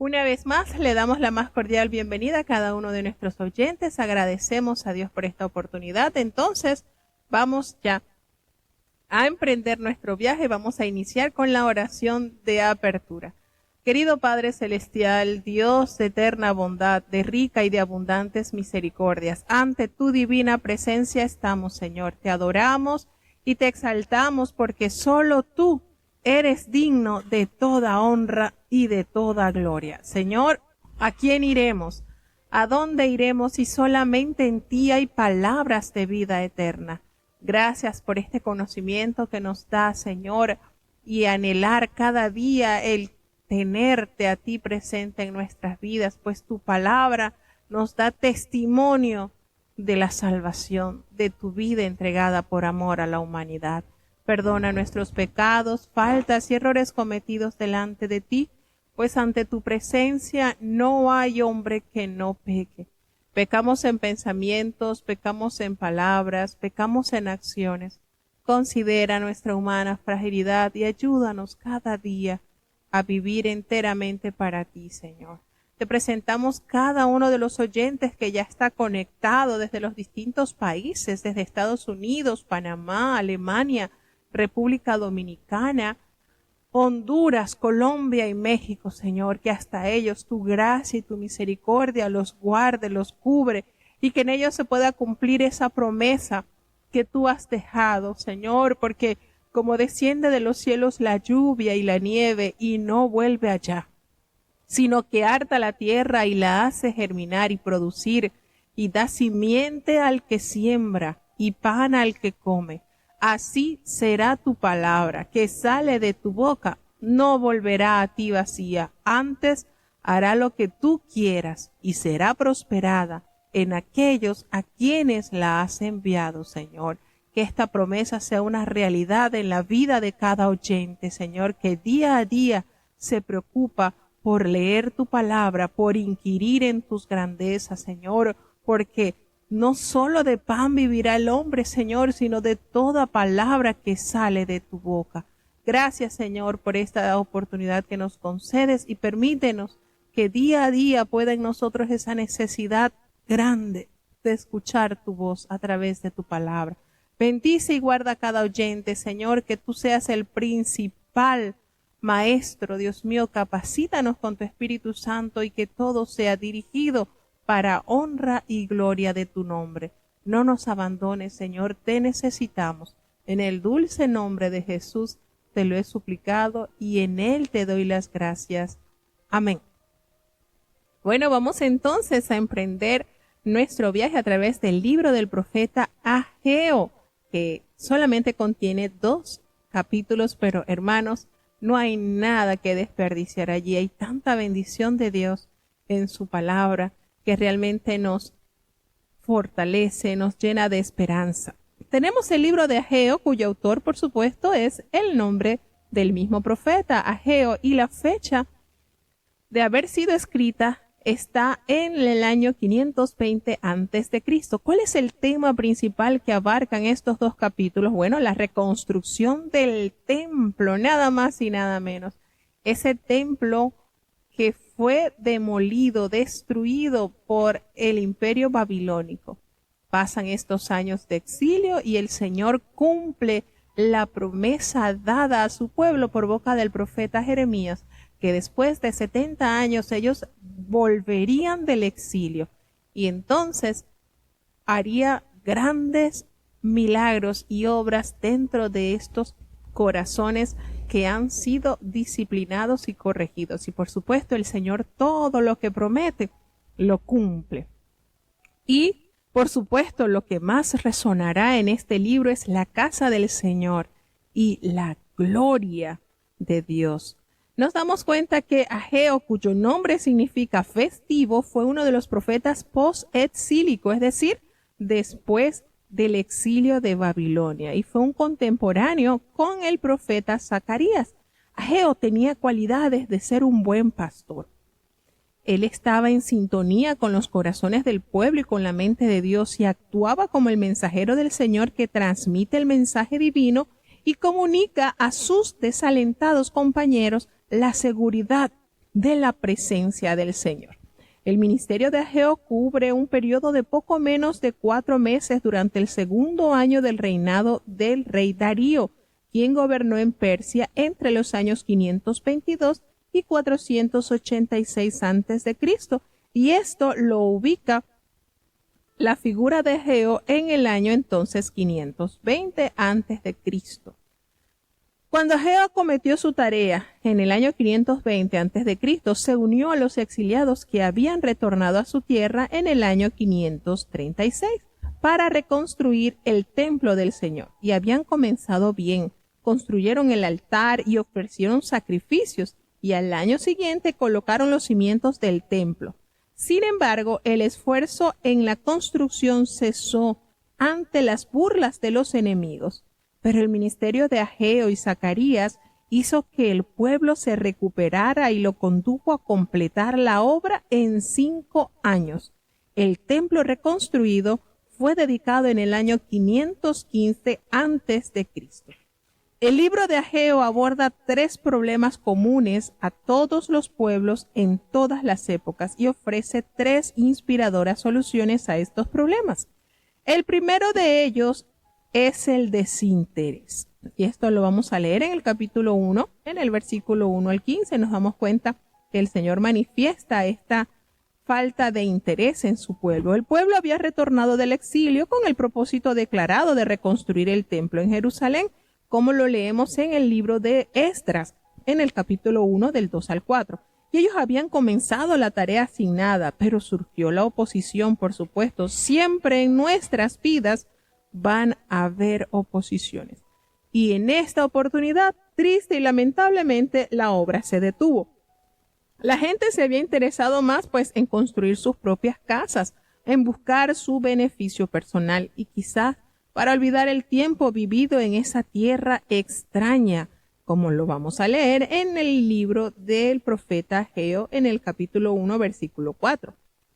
Una vez más, le damos la más cordial bienvenida a cada uno de nuestros oyentes. Agradecemos a Dios por esta oportunidad. Entonces, vamos ya a emprender nuestro viaje. Vamos a iniciar con la oración de apertura. Querido Padre Celestial, Dios de eterna bondad, de rica y de abundantes misericordias, ante tu divina presencia estamos, Señor. Te adoramos y te exaltamos porque solo tú eres digno de toda honra y de toda gloria. Señor, ¿a quién iremos? ¿A dónde iremos si solamente en ti hay palabras de vida eterna? Gracias por este conocimiento que nos da, Señor, y anhelar cada día el tenerte a ti presente en nuestras vidas, pues tu palabra nos da testimonio de la salvación, de tu vida entregada por amor a la humanidad. Perdona nuestros pecados, faltas y errores cometidos delante de ti, pues ante tu presencia no hay hombre que no peque. Pecamos en pensamientos, pecamos en palabras, pecamos en acciones. Considera nuestra humana fragilidad y ayúdanos cada día a vivir enteramente para ti, Señor. Te presentamos cada uno de los oyentes que ya está conectado desde los distintos países, desde Estados Unidos, Panamá, Alemania, República Dominicana, Honduras, Colombia y México, Señor, que hasta ellos tu gracia y tu misericordia los guarde, los cubre y que en ellos se pueda cumplir esa promesa que tú has dejado, Señor, porque como desciende de los cielos la lluvia y la nieve y no vuelve allá, sino que harta la tierra y la hace germinar y producir y da simiente al que siembra y pan al que come. Así será tu palabra que sale de tu boca, no volverá a ti vacía, antes hará lo que tú quieras y será prosperada en aquellos a quienes la has enviado, Señor. Que esta promesa sea una realidad en la vida de cada oyente, Señor, que día a día se preocupa por leer tu palabra, por inquirir en tus grandezas, Señor, porque no solo de pan vivirá el hombre, Señor, sino de toda palabra que sale de tu boca. Gracias, Señor, por esta oportunidad que nos concedes y permítenos que día a día pueda en nosotros esa necesidad grande de escuchar tu voz a través de tu palabra. Bendice y guarda a cada oyente, Señor, que tú seas el principal maestro, Dios mío, capacítanos con tu Espíritu Santo y que todo sea dirigido para honra y gloria de tu nombre. No nos abandones, Señor, te necesitamos. En el dulce nombre de Jesús te lo he suplicado y en él te doy las gracias. Amén. Bueno, vamos entonces a emprender nuestro viaje a través del libro del profeta Ageo, que solamente contiene 2 capítulos, pero hermanos, no hay nada que desperdiciar allí. Hay tanta bendición de Dios en su palabra que realmente nos fortalece, nos llena de esperanza. Tenemos el libro de Ageo, cuyo autor, por supuesto, es el nombre del mismo profeta, Ageo, y la fecha de haber sido escrita está en el año 520 a.C. ¿Cuál es el tema principal que abarcan estos 2 capítulos? Bueno, la reconstrucción del templo, nada más y nada menos. Ese templo que fue demolido, destruido por el imperio babilónico. Pasan estos años de exilio y el Señor cumple la promesa dada a su pueblo por boca del profeta Jeremías, que después de 70 años ellos volverían del exilio y entonces haría grandes milagros y obras dentro de estos corazones que han sido disciplinados y corregidos. Y por supuesto el Señor todo lo que promete lo cumple. Y por supuesto lo que más resonará en este libro es la casa del Señor y la gloria de Dios. Nos damos cuenta que Ageo, cuyo nombre significa festivo, fue uno de los profetas post-exílico, es decir, después del exilio de Babilonia, y fue un contemporáneo con el profeta Zacarías. Ageo tenía cualidades de ser un buen pastor. Él estaba en sintonía con los corazones del pueblo y con la mente de Dios y actuaba como el mensajero del Señor que transmite el mensaje divino y comunica a sus desalentados compañeros la seguridad de la presencia del Señor. El ministerio de Ageo cubre un periodo de poco menos de 4 meses durante el segundo año del reinado del rey Darío, quien gobernó en Persia entre los años 522 y 486 a.C., y esto lo ubica la figura de Ageo en el año entonces 520 a.C. Cuando Ageo acometió su tarea en el año 520 a.C., se unió a los exiliados que habían retornado a su tierra en el año 536 para reconstruir el templo del Señor. Y habían comenzado bien, construyeron el altar y ofrecieron sacrificios, y al año siguiente colocaron los cimientos del templo. Sin embargo, el esfuerzo en la construcción cesó ante las burlas de los enemigos. Pero el ministerio de Ageo y Zacarías hizo que el pueblo se recuperara y lo condujo a completar la obra en 5 años. El templo reconstruido fue dedicado en el año 515 a.C. El libro de Ageo aborda 3 problemas comunes a todos los pueblos en todas las épocas y ofrece 3 inspiradoras soluciones a estos problemas. El primero de ellos es el desinterés. Y esto lo vamos a leer en el capítulo 1, en el versículo 1 al 15. Nos damos cuenta que el Señor manifiesta esta falta de interés en su pueblo. El pueblo había retornado del exilio con el propósito declarado de reconstruir el templo en Jerusalén, como lo leemos en el libro de Esdras, en el capítulo 1 del 2 al 4. Y ellos habían comenzado la tarea asignada, pero surgió la oposición, por supuesto. Siempre en nuestras vidas van a haber oposiciones. Y en esta oportunidad, triste y lamentablemente, la obra se detuvo. La gente se había interesado más pues en construir sus propias casas, en buscar su beneficio personal y quizás para olvidar el tiempo vivido en esa tierra extraña, como lo vamos a leer en el libro del profeta Ageo en el capítulo 1, versículo 4.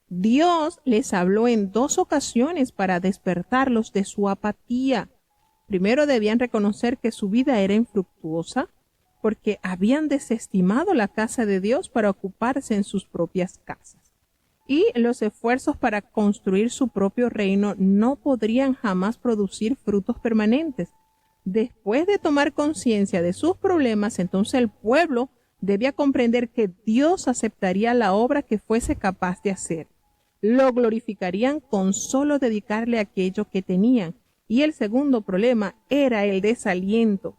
Dios les habló en 2 ocasiones para despertarlos de su apatía. Primero debían reconocer que su vida era infructuosa porque habían desestimado la casa de Dios para ocuparse en sus propias casas. Y los esfuerzos para construir su propio reino no podrían jamás producir frutos permanentes. Después de tomar conciencia de sus problemas, entonces el pueblo debía comprender que Dios aceptaría la obra que fuese capaz de hacer. Lo glorificarían con solo dedicarle aquello que tenían. Y el segundo problema era el desaliento.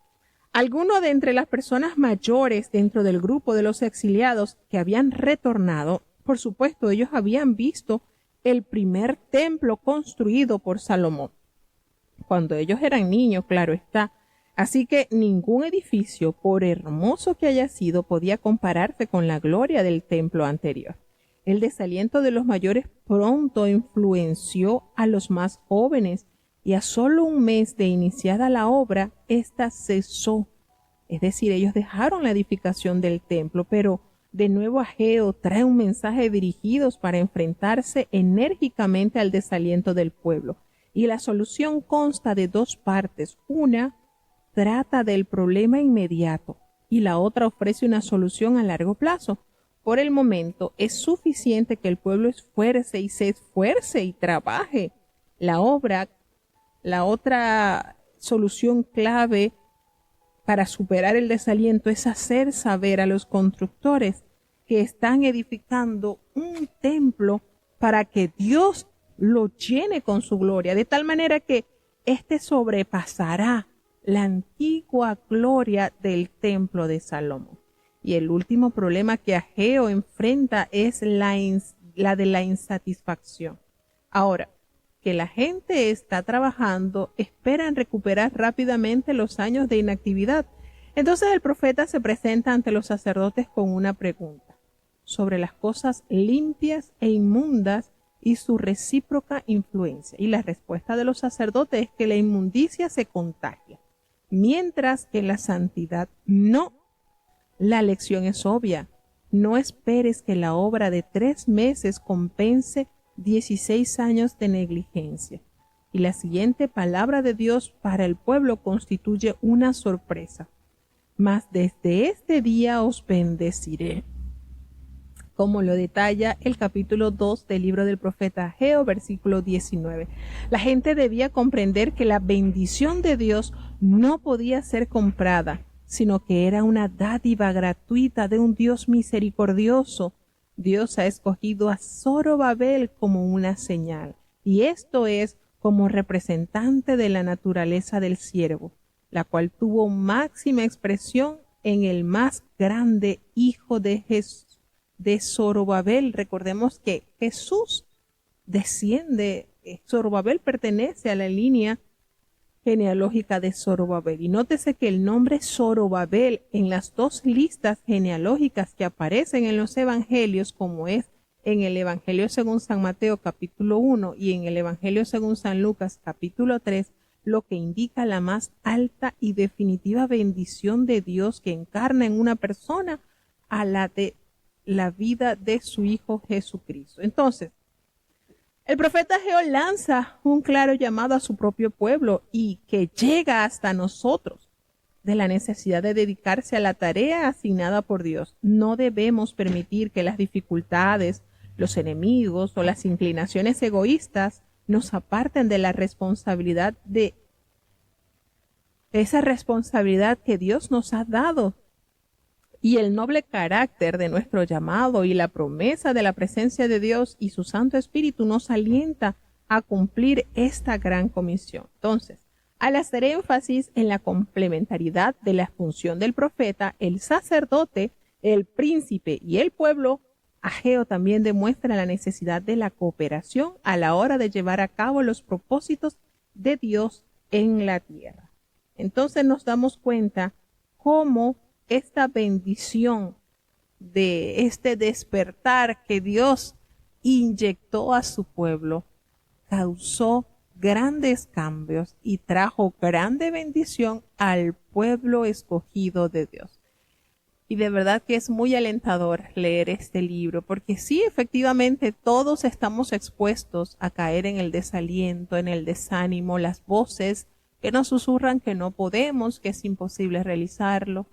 Algunos de entre las personas mayores dentro del grupo de los exiliados que habían retornado, por supuesto, ellos habían visto el primer templo construido por Salomón. Cuando ellos eran niños, claro está. Así que ningún edificio, por hermoso que haya sido, podía compararse con la gloria del templo anterior. El desaliento de los mayores pronto influenció a los más jóvenes y a solo un mes de iniciada la obra, ésta cesó. Es decir, ellos dejaron la edificación del templo, pero de nuevo Ageo trae un mensaje dirigidos para enfrentarse enérgicamente al desaliento del pueblo. Y la solución consta de 2 partes. Una trata del problema inmediato y la otra ofrece una solución a largo plazo. Por el momento es suficiente que el pueblo se esfuerce y trabaje. La otra solución clave para superar el desaliento es hacer saber a los constructores que están edificando un templo para que Dios lo llene con su gloria, de tal manera que éste sobrepasará la antigua gloria del templo de Salomón. Y el último problema que Ageo enfrenta es la de la insatisfacción. Ahora, que la gente está trabajando, esperan recuperar rápidamente los años de inactividad. Entonces el profeta se presenta ante los sacerdotes con una pregunta sobre las cosas limpias e inmundas y su recíproca influencia. Y la respuesta de los sacerdotes es que la inmundicia se contagia, mientras que la santidad no. La lección es obvia. No esperes que la obra de 3 meses compense 16 años de negligencia. Y la siguiente palabra de Dios para el pueblo constituye una sorpresa. Mas desde este día os bendeciré. como lo detalla el capítulo 2 del libro del profeta Ageo, versículo 19. La gente debía comprender que la bendición de Dios no podía ser comprada, sino que era una dádiva gratuita de un Dios misericordioso. Dios ha escogido a Zorobabel como una señal, y esto es como representante de la naturaleza del siervo, la cual tuvo máxima expresión en el más grande hijo de Zorobabel. Recordemos que Jesús desciende, Zorobabel pertenece a la línea genealógica de Zorobabel. Y nótese que el nombre Zorobabel en las dos listas genealógicas que aparecen en los evangelios, como es en el Evangelio según San Mateo capítulo 1 y en el Evangelio según San Lucas capítulo 3, lo que indica la más alta y definitiva bendición de Dios que encarna en una persona a la de la vida de su Hijo Jesucristo. Entonces, el profeta Ageo lanza un claro llamado a su propio pueblo y que llega hasta nosotros de la necesidad de dedicarse a la tarea asignada por Dios. No debemos permitir que las dificultades, los enemigos o las inclinaciones egoístas nos aparten de la responsabilidad de esa responsabilidad que Dios nos ha dado y el noble carácter de nuestro llamado y la promesa de la presencia de Dios y su Santo Espíritu nos alienta a cumplir esta gran comisión. Entonces, al hacer énfasis en la complementariedad de la función del profeta, el sacerdote, el príncipe y el pueblo, Ageo también demuestra la necesidad de la cooperación a la hora de llevar a cabo los propósitos de Dios en la tierra. Entonces nos damos cuenta cómo esta bendición de este despertar que Dios inyectó a su pueblo causó grandes cambios y trajo grande bendición al pueblo escogido de Dios. Y de verdad que es muy alentador leer este libro, porque sí, efectivamente, todos estamos expuestos a caer en el desaliento, en el desánimo, las voces que nos susurran que no podemos, que es imposible realizarlo.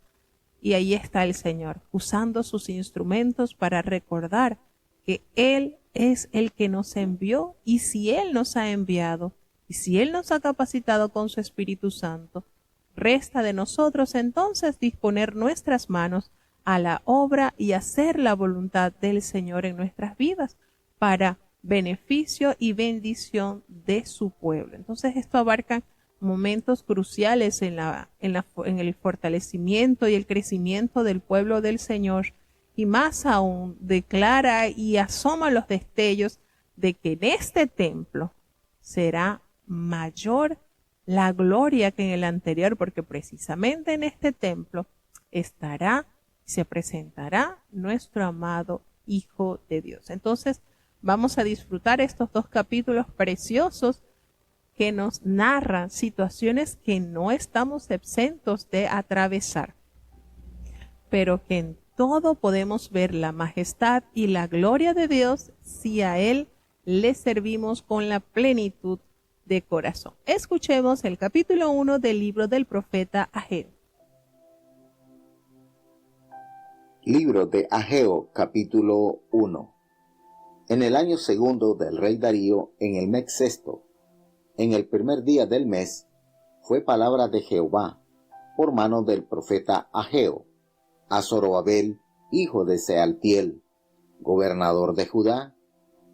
Y ahí está el Señor, usando sus instrumentos para recordar que Él es el que nos envió, y si Él nos ha enviado, y si Él nos ha capacitado con su Espíritu Santo, resta de nosotros entonces disponer nuestras manos a la obra y hacer la voluntad del Señor en nuestras vidas para beneficio y bendición de su pueblo. Entonces esto abarca momentos cruciales en el fortalecimiento y el crecimiento del pueblo del Señor, y más aún declara y asoma los destellos de que en este templo será mayor la gloria que en el anterior, porque precisamente en este templo se presentará nuestro amado Hijo de Dios. Entonces vamos a disfrutar estos dos capítulos preciosos que nos narran situaciones que no estamos exentos de atravesar, pero que en todo podemos ver la majestad y la gloria de Dios si a Él le servimos con la plenitud de corazón. Escuchemos el capítulo 1 del libro del profeta Ageo. Libro de Ageo, capítulo 1. En el año segundo del rey Darío, en el mes sexto, en el primer día del mes, fue palabra de Jehová por mano del profeta Ageo a Zorobabel, hijo de Sealtiel, gobernador de Judá,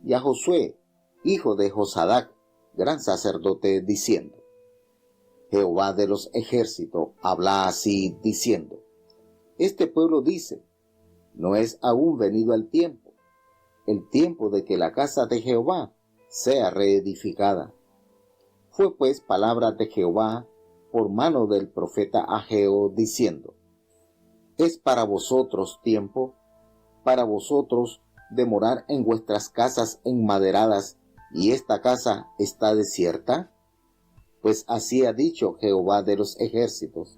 y a Josué, hijo de Josadac, gran sacerdote, diciendo: Jehová de los ejércitos habla así, diciendo: Este pueblo dice, no es aún venido el tiempo de que la casa de Jehová sea reedificada. Fue pues palabra de Jehová por mano del profeta Ageo, diciendo: ¿Es para vosotros tiempo, para vosotros de morar en vuestras casas enmaderadas, y esta casa está desierta? Pues así ha dicho Jehová de los ejércitos: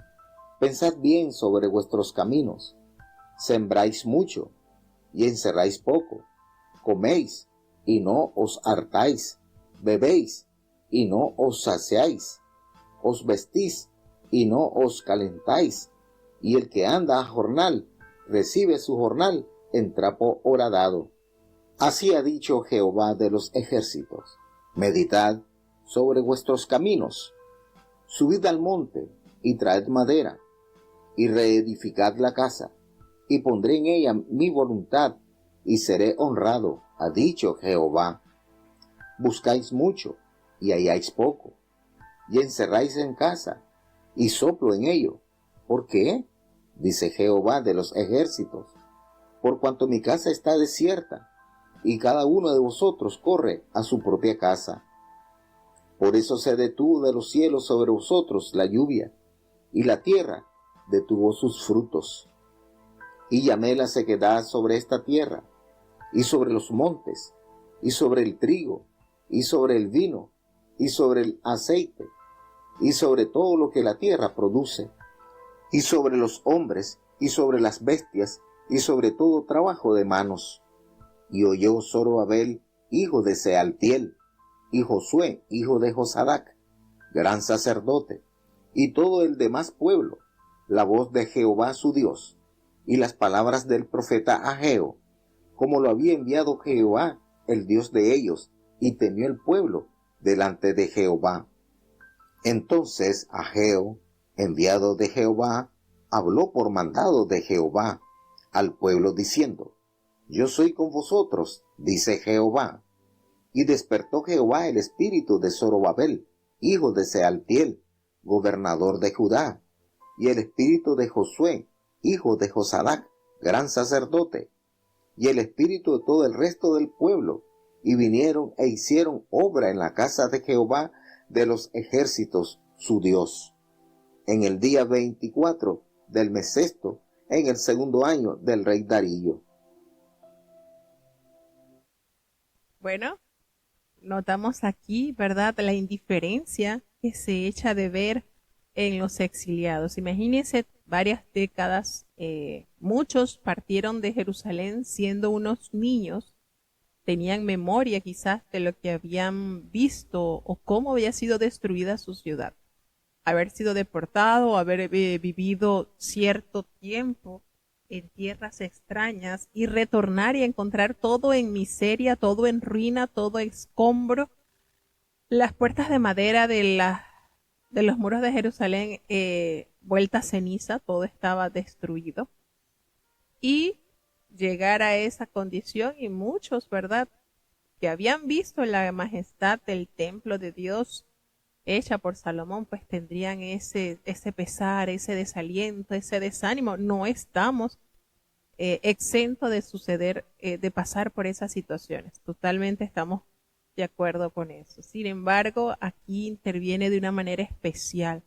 Pensad bien sobre vuestros caminos. Sembráis mucho, y encerráis poco. Coméis, y no os hartáis. Bebéis, y no os saciáis. Os vestís, y no os calentáis. Y el que anda a jornal, recibe su jornal, en trapo horadado. Así ha dicho Jehová de los ejércitos: meditad sobre vuestros caminos, subid al monte y traed madera, y reedificad la casa, y pondré en ella mi voluntad, y seré honrado, ha dicho Jehová. Buscáis mucho, y halláis poco, y encerráis en casa, y soplo en ello. ¿Por qué? Dice Jehová de los ejércitos: por cuanto mi casa está desierta, y cada uno de vosotros corre a su propia casa. Por eso se detuvo de los cielos sobre vosotros la lluvia, y la tierra detuvo sus frutos. Y llamé la sequedad sobre esta tierra, y sobre los montes, y sobre el trigo, y sobre el vino, y sobre el aceite, y sobre todo lo que la tierra produce, y sobre los hombres, y sobre las bestias, y sobre todo trabajo de manos. Y oyó Zorobabel, hijo de Sealtiel, y Josué, hijo de Josadac, gran sacerdote, y todo el demás pueblo, la voz de Jehová su Dios, y las palabras del profeta Ageo, como lo había enviado Jehová, el Dios de ellos, y temió el pueblo delante de Jehová. Entonces Ageo, enviado de Jehová, habló por mandado de Jehová al pueblo diciendo: yo soy con vosotros, dice Jehová. Y despertó Jehová el espíritu de Zorobabel, hijo de Sealtiel, gobernador de Judá, y el espíritu de Josué, hijo de Josadac, gran sacerdote, y el espíritu de todo el resto del pueblo, y vinieron e hicieron obra en la casa de Jehová de los ejércitos, su Dios. En el día 24 del mes sexto, en el segundo año del rey Darío. Bueno, notamos aquí, ¿verdad?, la indiferencia que se echa de ver en los exiliados. Imagínense, varias décadas, muchos partieron de Jerusalén siendo unos niños, tenían memoria quizás de lo que habían visto o cómo había sido destruida su ciudad. Haber sido deportado, haber vivido cierto tiempo en tierras extrañas y retornar y encontrar todo en miseria, todo en ruina, todo escombro. Las puertas de madera de los muros de Jerusalén vuelta ceniza, todo estaba destruido. Y llegar a esa condición, y muchos, ¿verdad?, que habían visto la majestad del templo de Dios hecha por Salomón, pues tendrían ese pesar, ese desaliento, ese desánimo. No estamos exentos de suceder, de pasar por esas situaciones. Totalmente estamos de acuerdo con eso. Sin embargo, aquí interviene de una manera especial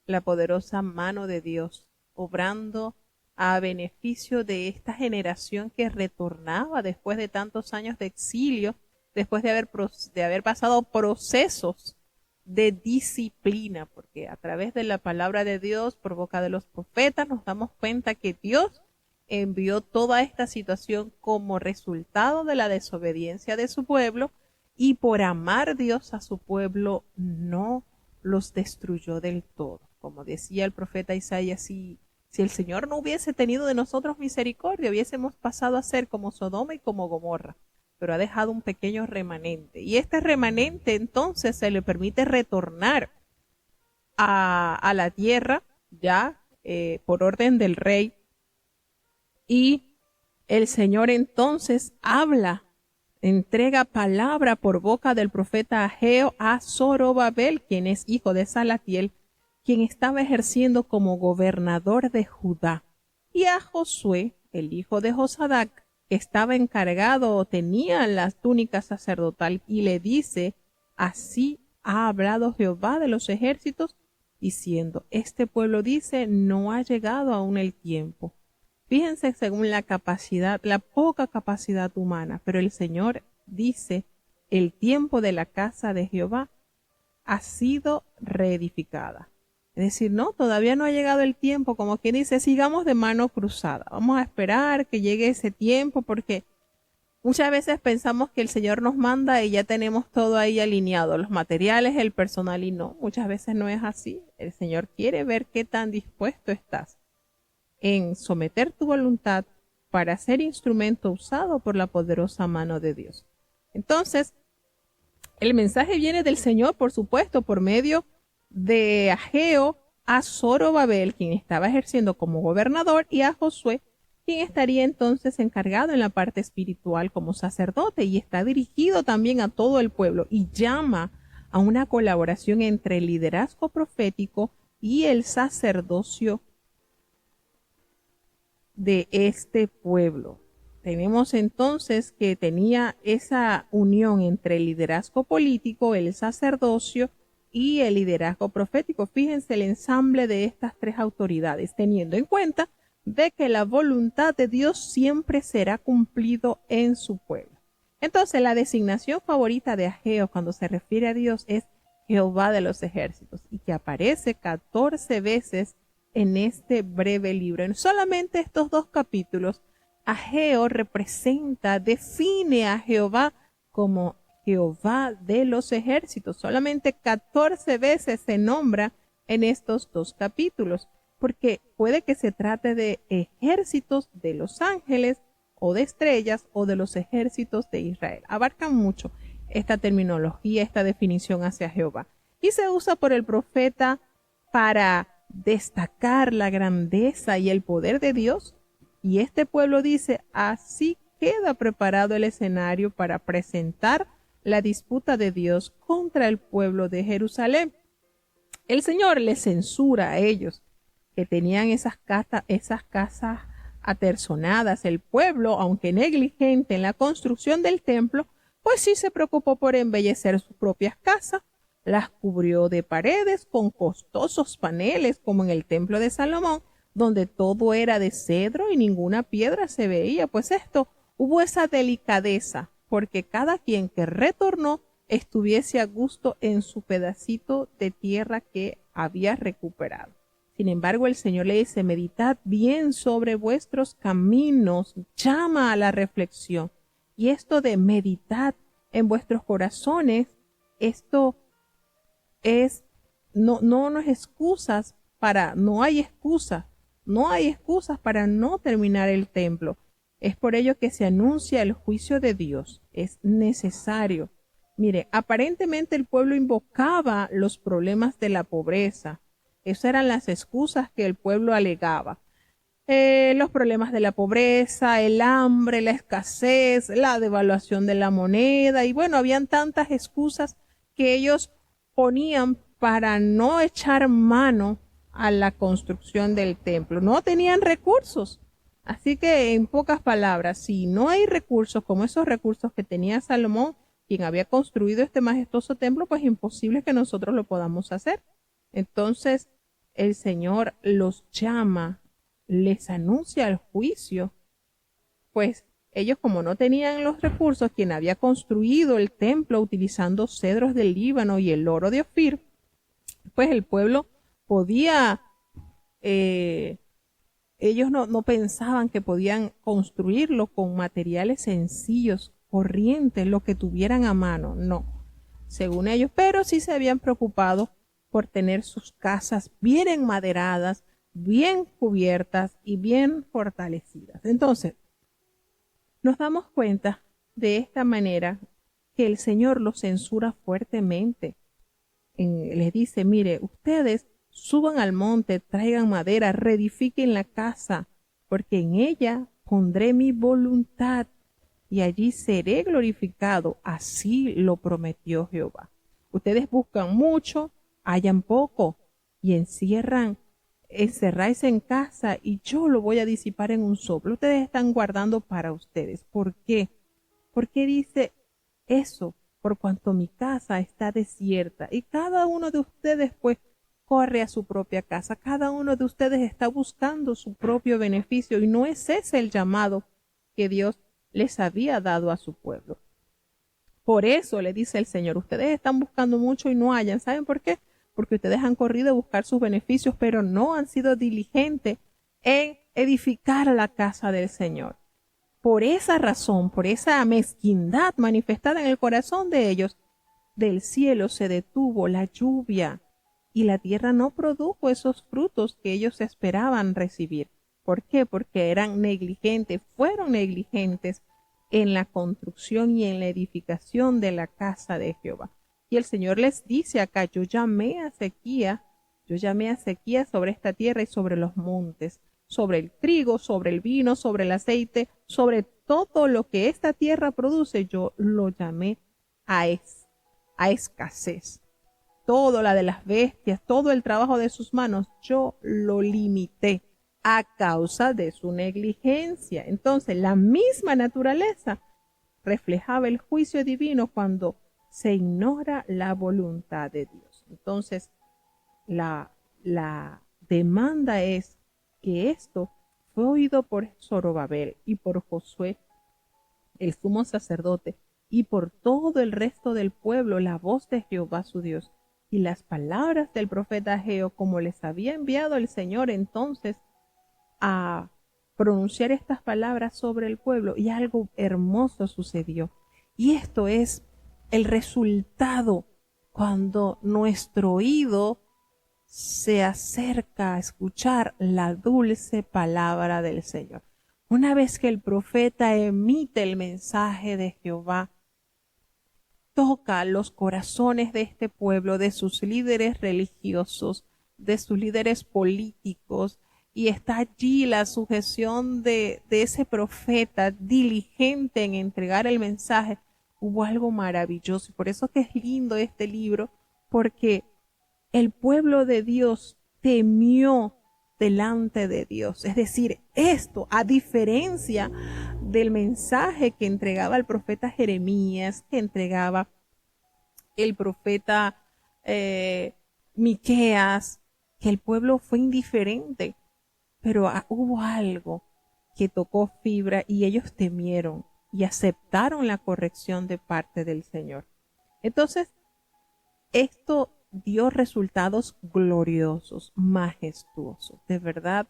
la poderosa mano de Dios, obrando a beneficio de esta generación que retornaba después de tantos años de exilio, después de haber pasado procesos de disciplina, porque a través de la palabra de Dios, por boca de los profetas, nos damos cuenta que Dios envió toda esta situación como resultado de la desobediencia de su pueblo, y por amar Dios a su pueblo no los destruyó del todo. Como decía el profeta Isaías, si el Señor no hubiese tenido de nosotros misericordia, hubiésemos pasado a ser como Sodoma y como Gomorra, pero ha dejado un pequeño remanente, y este remanente entonces se le permite retornar a la tierra ya por orden del rey, y el Señor entonces entrega palabra por boca del profeta Ageo a Zorobabel, quien es hijo de Salatiel, quien estaba ejerciendo como gobernador de Judá, y a Josué, el hijo de Josadac, que estaba encargado o tenía la túnica sacerdotal, y le dice: así ha hablado Jehová de los ejércitos, diciendo: este pueblo dice, no ha llegado aún el tiempo. Fíjense según la capacidad, la poca capacidad humana, pero el Señor dice: el tiempo de la casa de Jehová ha sido reedificada. Es decir, no, todavía no ha llegado el tiempo, como quien dice, sigamos de mano cruzada. Vamos a esperar que llegue ese tiempo, porque muchas veces pensamos que el Señor nos manda y ya tenemos todo ahí alineado, los materiales, el personal, y no, muchas veces no es así. El Señor quiere ver qué tan dispuesto estás en someter tu voluntad para ser instrumento usado por la poderosa mano de Dios. Entonces, el mensaje viene del Señor, por supuesto, por medio de Ageo a Zorobabel, quien estaba ejerciendo como gobernador, y a Josué, quien estaría entonces encargado en la parte espiritual como sacerdote, y está dirigido también a todo el pueblo y llama a una colaboración entre el liderazgo profético y el sacerdocio de este pueblo. Tenemos entonces que tenía esa unión entre el liderazgo político, el sacerdocio y el liderazgo profético. Fíjense el ensamble de estas tres autoridades, teniendo en cuenta de que la voluntad de Dios siempre será cumplido en su pueblo. Entonces, la designación favorita de Ageo cuando se refiere a Dios es Jehová de los ejércitos, y que aparece 14 veces en este breve libro. En solamente estos 2 capítulos, Ageo representa, define a Jehová como Jehová de los ejércitos. Solamente 14 veces se nombra en estos 2 capítulos, porque puede que se trate de ejércitos de los ángeles o de estrellas o de los ejércitos de Israel. Abarcan mucho esta terminología, esta definición hacia Jehová. Y se usa por el profeta para destacar la grandeza y el poder de Dios. Y este pueblo dice, así queda preparado el escenario para presentar la disputa de Dios contra el pueblo de Jerusalén. El Señor les censura a ellos que tenían esas casas aterzonadas. El pueblo, aunque negligente en la construcción del templo, pues sí se preocupó por embellecer sus propias casas, las cubrió de paredes con costosos paneles, como en el templo de Salomón, donde todo era de cedro y ninguna piedra se veía. Pues hubo esa delicadeza, porque cada quien que retornó estuviese a gusto en su pedacito de tierra que había recuperado. Sin embargo, el Señor le dice, meditad bien sobre vuestros caminos, llama a la reflexión. Y esto de meditad en vuestros corazones, esto es, no hay excusas para no terminar el templo. Es por ello que se anuncia el juicio de Dios. Es necesario. Mire, aparentemente el pueblo invocaba los problemas de la pobreza. Esas eran las excusas que el pueblo alegaba. Los problemas de la pobreza, el hambre, la escasez, la devaluación de la moneda, y bueno, habían tantas excusas que ellos ponían para no echar mano a la construcción del templo. No tenían recursos. Así que, en pocas palabras, si no hay recursos como esos recursos que tenía Salomón, quien había construido este majestuoso templo, pues imposible que nosotros lo podamos hacer. Entonces, el Señor los llama, les anuncia el juicio, pues ellos, como no tenían los recursos, quien había construido el templo utilizando cedros del Líbano y el oro de Ofir, pues el pueblo podía, ellos no pensaban que podían construirlo con materiales sencillos, corrientes, lo que tuvieran a mano, no, según ellos, pero sí se habían preocupado por tener sus casas bien enmaderadas, bien cubiertas y bien fortalecidas. Entonces, nos damos cuenta de esta manera que el Señor los censura fuertemente. Les dice, mire, ustedes suban al monte, traigan madera, reedifiquen la casa, porque en ella pondré mi voluntad y allí seré glorificado. Así lo prometió Jehová. Ustedes buscan mucho, hallan poco y encerráis en casa y yo lo voy a disipar en un soplo. Ustedes están guardando para ustedes. ¿Por qué? ¿Por qué dice eso? Por cuanto mi casa está desierta y cada uno de ustedes pues corre a su propia casa. Cada uno de ustedes está buscando su propio beneficio y no es ese el llamado que Dios les había dado a su pueblo. Por eso le dice el Señor, ustedes están buscando mucho y no hallan. ¿Saben por qué? Porque ustedes han corrido a buscar sus beneficios, pero no han sido diligentes en edificar la casa del Señor. Por esa razón, por esa mezquindad manifestada en el corazón de ellos, del cielo se detuvo la lluvia y la tierra no produjo esos frutos que ellos esperaban recibir. ¿Por qué? Porque eran negligentes, fueron negligentes en la construcción y en la edificación de la casa de Jehová. Y el Señor les dice acá, yo llamé a sequía sobre esta tierra y sobre los montes, sobre el trigo, sobre el vino, sobre el aceite, sobre todo lo que esta tierra produce, yo lo llamé a escasez. Todo la de las bestias, todo el trabajo de sus manos, yo lo limité a causa de su negligencia. Entonces, la misma naturaleza reflejaba el juicio divino cuando se ignora la voluntad de Dios. Entonces, la demanda es que esto fue oído por Zorobabel y por Josué, el sumo sacerdote, y por todo el resto del pueblo, la voz de Jehová su Dios, y las palabras del profeta Ageo, como les había enviado el Señor entonces a pronunciar estas palabras sobre el pueblo, y algo hermoso sucedió. Y esto es el resultado cuando nuestro oído se acerca a escuchar la dulce palabra del Señor. Una vez que el profeta emite el mensaje de Jehová, toca los corazones de este pueblo, de sus líderes religiosos, de sus líderes políticos, y está allí la sujeción de ese profeta diligente en entregar el mensaje. Hubo algo maravilloso, y por eso que es lindo este libro, porque el pueblo de Dios temió delante de Dios. Es decir, esto, a diferencia del mensaje que entregaba el profeta Jeremías, que entregaba el profeta Miqueas, que el pueblo fue indiferente, pero hubo algo que tocó fibra y ellos temieron y aceptaron la corrección de parte del Señor. Entonces, esto dio resultados gloriosos, majestuosos. De verdad,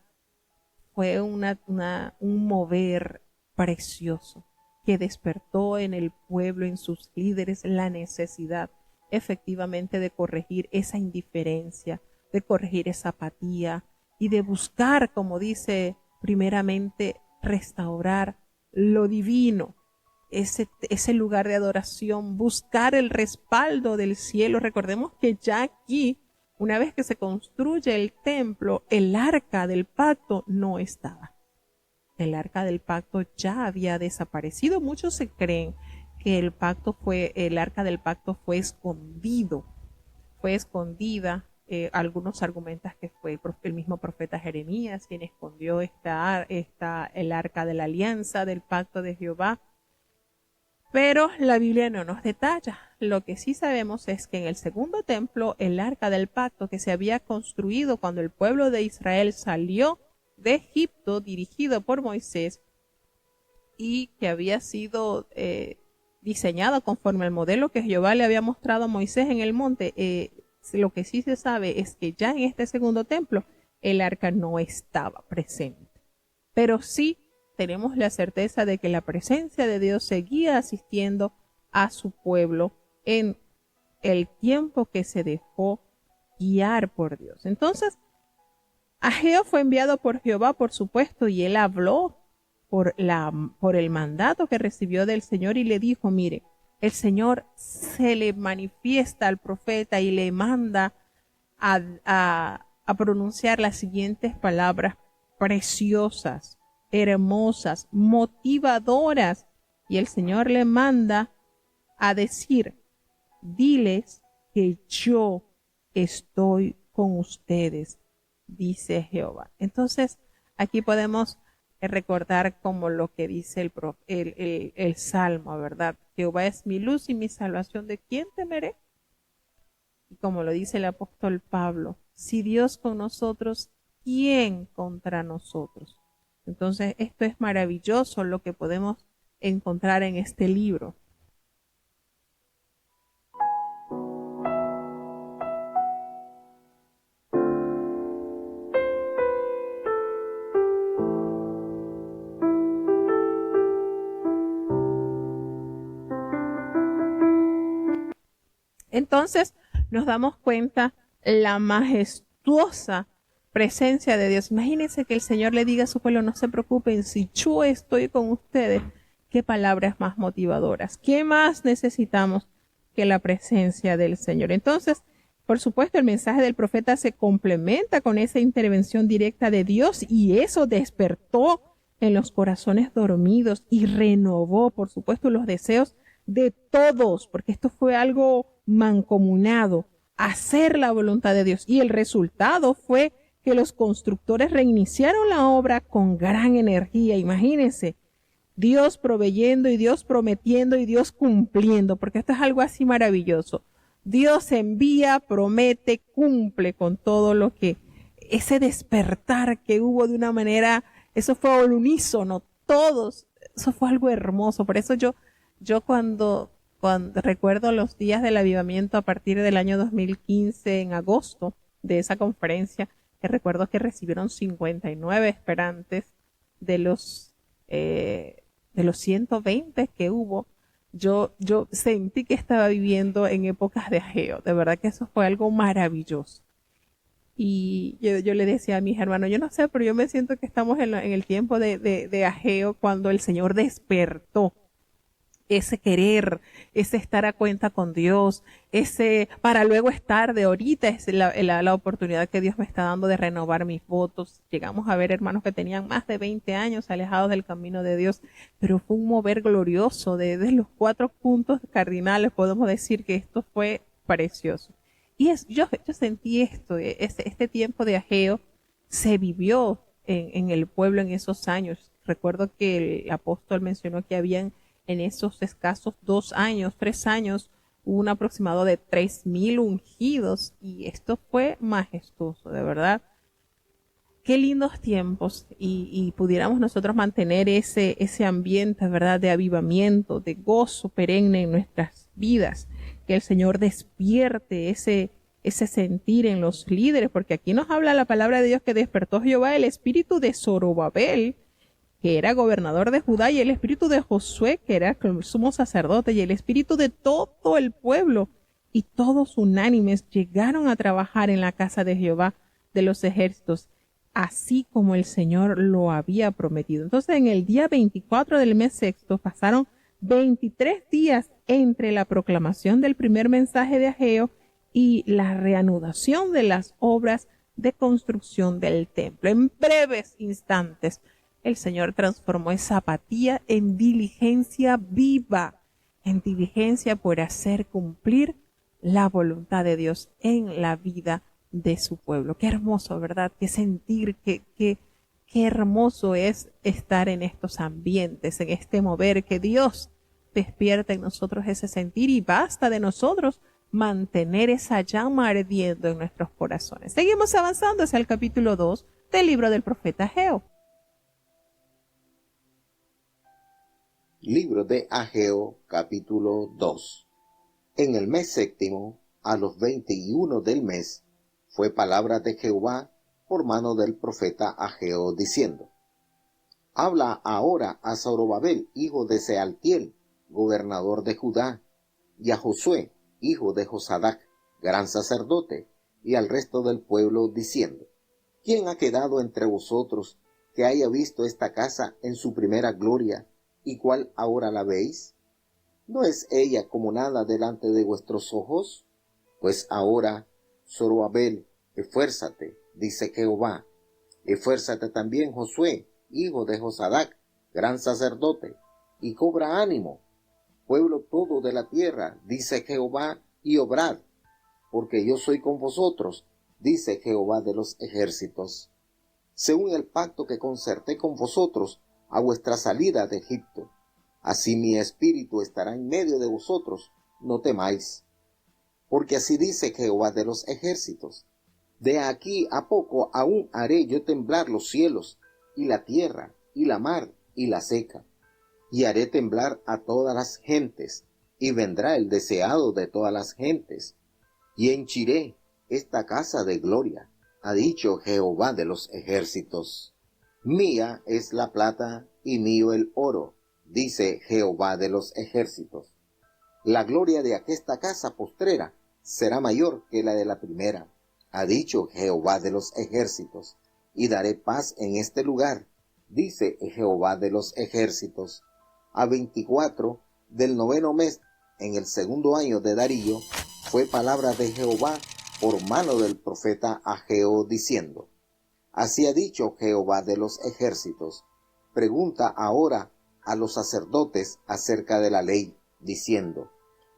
fue un mover precioso que despertó en el pueblo, en sus líderes, la necesidad efectivamente de corregir esa indiferencia, de corregir esa apatía y de buscar, como dice, primeramente restaurar lo divino, ese lugar de adoración, buscar el respaldo del cielo. Recordemos que ya aquí, una vez que se construye el templo, el arca del pacto no estaba. El arca del pacto ya había desaparecido. Muchos se creen que el arca del pacto fue escondida. Algunos argumentan que fue el mismo profeta Jeremías quien escondió el arca de la alianza del pacto de Jehová. Pero la Biblia no nos detalla. Lo que sí sabemos es que en el segundo templo, el arca del pacto que se había construido cuando el pueblo de Israel salió de Egipto, dirigido por Moisés, y que había sido diseñado conforme al modelo que Jehová le había mostrado a Moisés en el monte, lo que sí se sabe es que ya en este segundo templo el arca no estaba presente. Pero sí tenemos la certeza de que la presencia de Dios seguía asistiendo a su pueblo en el tiempo que se dejó guiar por Dios. Entonces, Ageo fue enviado por Jehová, por supuesto, y él habló por el mandato que recibió del Señor y le dijo, mire, el Señor se le manifiesta al profeta y le manda a pronunciar las siguientes palabras preciosas, hermosas, motivadoras. Y el Señor le manda a decir, diles que yo estoy con ustedes, dice Jehová. Entonces, aquí podemos recordar como lo que dice el Salmo, ¿verdad? Jehová es mi luz y mi salvación, ¿de quién temeré? Y como lo dice el apóstol Pablo, si Dios con nosotros, ¿quién contra nosotros? Entonces, esto es maravilloso lo que podemos encontrar en este libro. Entonces nos damos cuenta la majestuosa presencia de Dios. Imagínense que el Señor le diga a su pueblo, no se preocupen, si yo estoy con ustedes. Qué palabras más motivadoras. ¿Qué más necesitamos que la presencia del Señor? Entonces, por supuesto, el mensaje del profeta se complementa con esa intervención directa de Dios y eso despertó en los corazones dormidos y renovó, por supuesto, los deseos de todos, porque esto fue algo mancomunado, hacer la voluntad de Dios. Y el resultado fue que los constructores reiniciaron la obra con gran energía. Imagínense, Dios proveyendo y Dios prometiendo y Dios cumpliendo, porque esto es algo así maravilloso. Dios envía, promete, cumple con todo lo que, ese despertar que hubo de una manera, eso fue al unísono, todos, eso fue algo hermoso. Por eso yo cuando recuerdo los días del avivamiento a partir del año 2015, en agosto de esa conferencia, que recuerdo que recibieron 59 esperantes de los 120 que hubo, yo sentí que estaba viviendo en épocas de Ageo. De verdad que eso fue algo maravilloso. Y yo le decía a mis hermanos, yo no sé, pero yo me siento que estamos en el tiempo de Ageo, cuando el Señor despertó ese querer, ese estar a cuenta con Dios, ese para luego estar de ahorita, es la oportunidad que Dios me está dando de renovar mis votos. Llegamos a ver hermanos que tenían más de 20 años alejados del camino de Dios, pero fue un mover glorioso de los 4 puntos cardinales. Podemos decir que esto fue precioso. Y yo sentí esto, este tiempo de Ageo se vivió en el pueblo en esos años. Recuerdo que el apóstol mencionó que habían en esos escasos 2 años, 3 años, un aproximado de 3,000 ungidos, y esto fue majestuoso, de verdad. Qué lindos tiempos, y pudiéramos nosotros mantener ese ambiente, ¿verdad?, de avivamiento, de gozo perenne en nuestras vidas, que el Señor despierte ese sentir en los líderes, porque aquí nos habla la palabra de Dios que despertó Jehová el espíritu de Zorobabel, que era gobernador de Judá, y el espíritu de Josué, que era el sumo sacerdote, y el espíritu de todo el pueblo, y todos unánimes llegaron a trabajar en la casa de Jehová de los ejércitos, así como el Señor lo había prometido. Entonces, en el día 24 del mes sexto pasaron 23 días entre la proclamación del primer mensaje de Ageo y la reanudación de las obras de construcción del templo. En breves instantes, el Señor transformó esa apatía en diligencia viva, en diligencia por hacer cumplir la voluntad de Dios en la vida de su pueblo. Qué hermoso, ¿verdad? Qué sentir, qué hermoso es estar en estos ambientes, en este mover, que Dios despierta en nosotros ese sentir, y basta de nosotros mantener esa llama ardiendo en nuestros corazones. Seguimos avanzando hacia el capítulo 2 del libro del profeta Ageo. Libro de Ageo, capítulo 2. En el mes séptimo, a los 21 del mes, fue palabra de Jehová por mano del profeta Ageo, diciendo: Habla ahora a Zorobabel, hijo de Sealtiel, gobernador de Judá, y a Josué, hijo de Josadac, gran sacerdote, y al resto del pueblo, diciendo: ¿Quién ha quedado entre vosotros que haya visto esta casa en su primera gloria, y cuál ahora la veis? ¿No es ella como nada delante de vuestros ojos? Pues ahora, Zorobabel, esfuérzate, dice Jehová. Esfuérzate también, Josué, hijo de Josadac, gran sacerdote, y cobra ánimo, pueblo todo de la tierra, dice Jehová, y obrad, porque yo soy con vosotros, dice Jehová de los ejércitos, según el pacto que concerté con vosotros a vuestra salida de Egipto. Así mi espíritu estará en medio de vosotros, no temáis. Porque así dice Jehová de los ejércitos: de aquí a poco aún haré yo temblar los cielos, y la tierra, y la mar, y la seca. Y haré temblar a todas las gentes, y vendrá el deseado de todas las gentes. Y henchiré esta casa de gloria, ha dicho Jehová de los ejércitos. Mía es la plata y mío el oro, dice Jehová de los ejércitos. La gloria de aquesta casa postrera será mayor que la de la primera, ha dicho Jehová de los ejércitos, y daré paz en este lugar, dice Jehová de los ejércitos. A 24 del 9º mes, en el 2º año de Darío, fue palabra de Jehová por mano del profeta Ageo, diciendo: Así ha dicho Jehová de los ejércitos, pregunta ahora a los sacerdotes acerca de la ley, diciendo: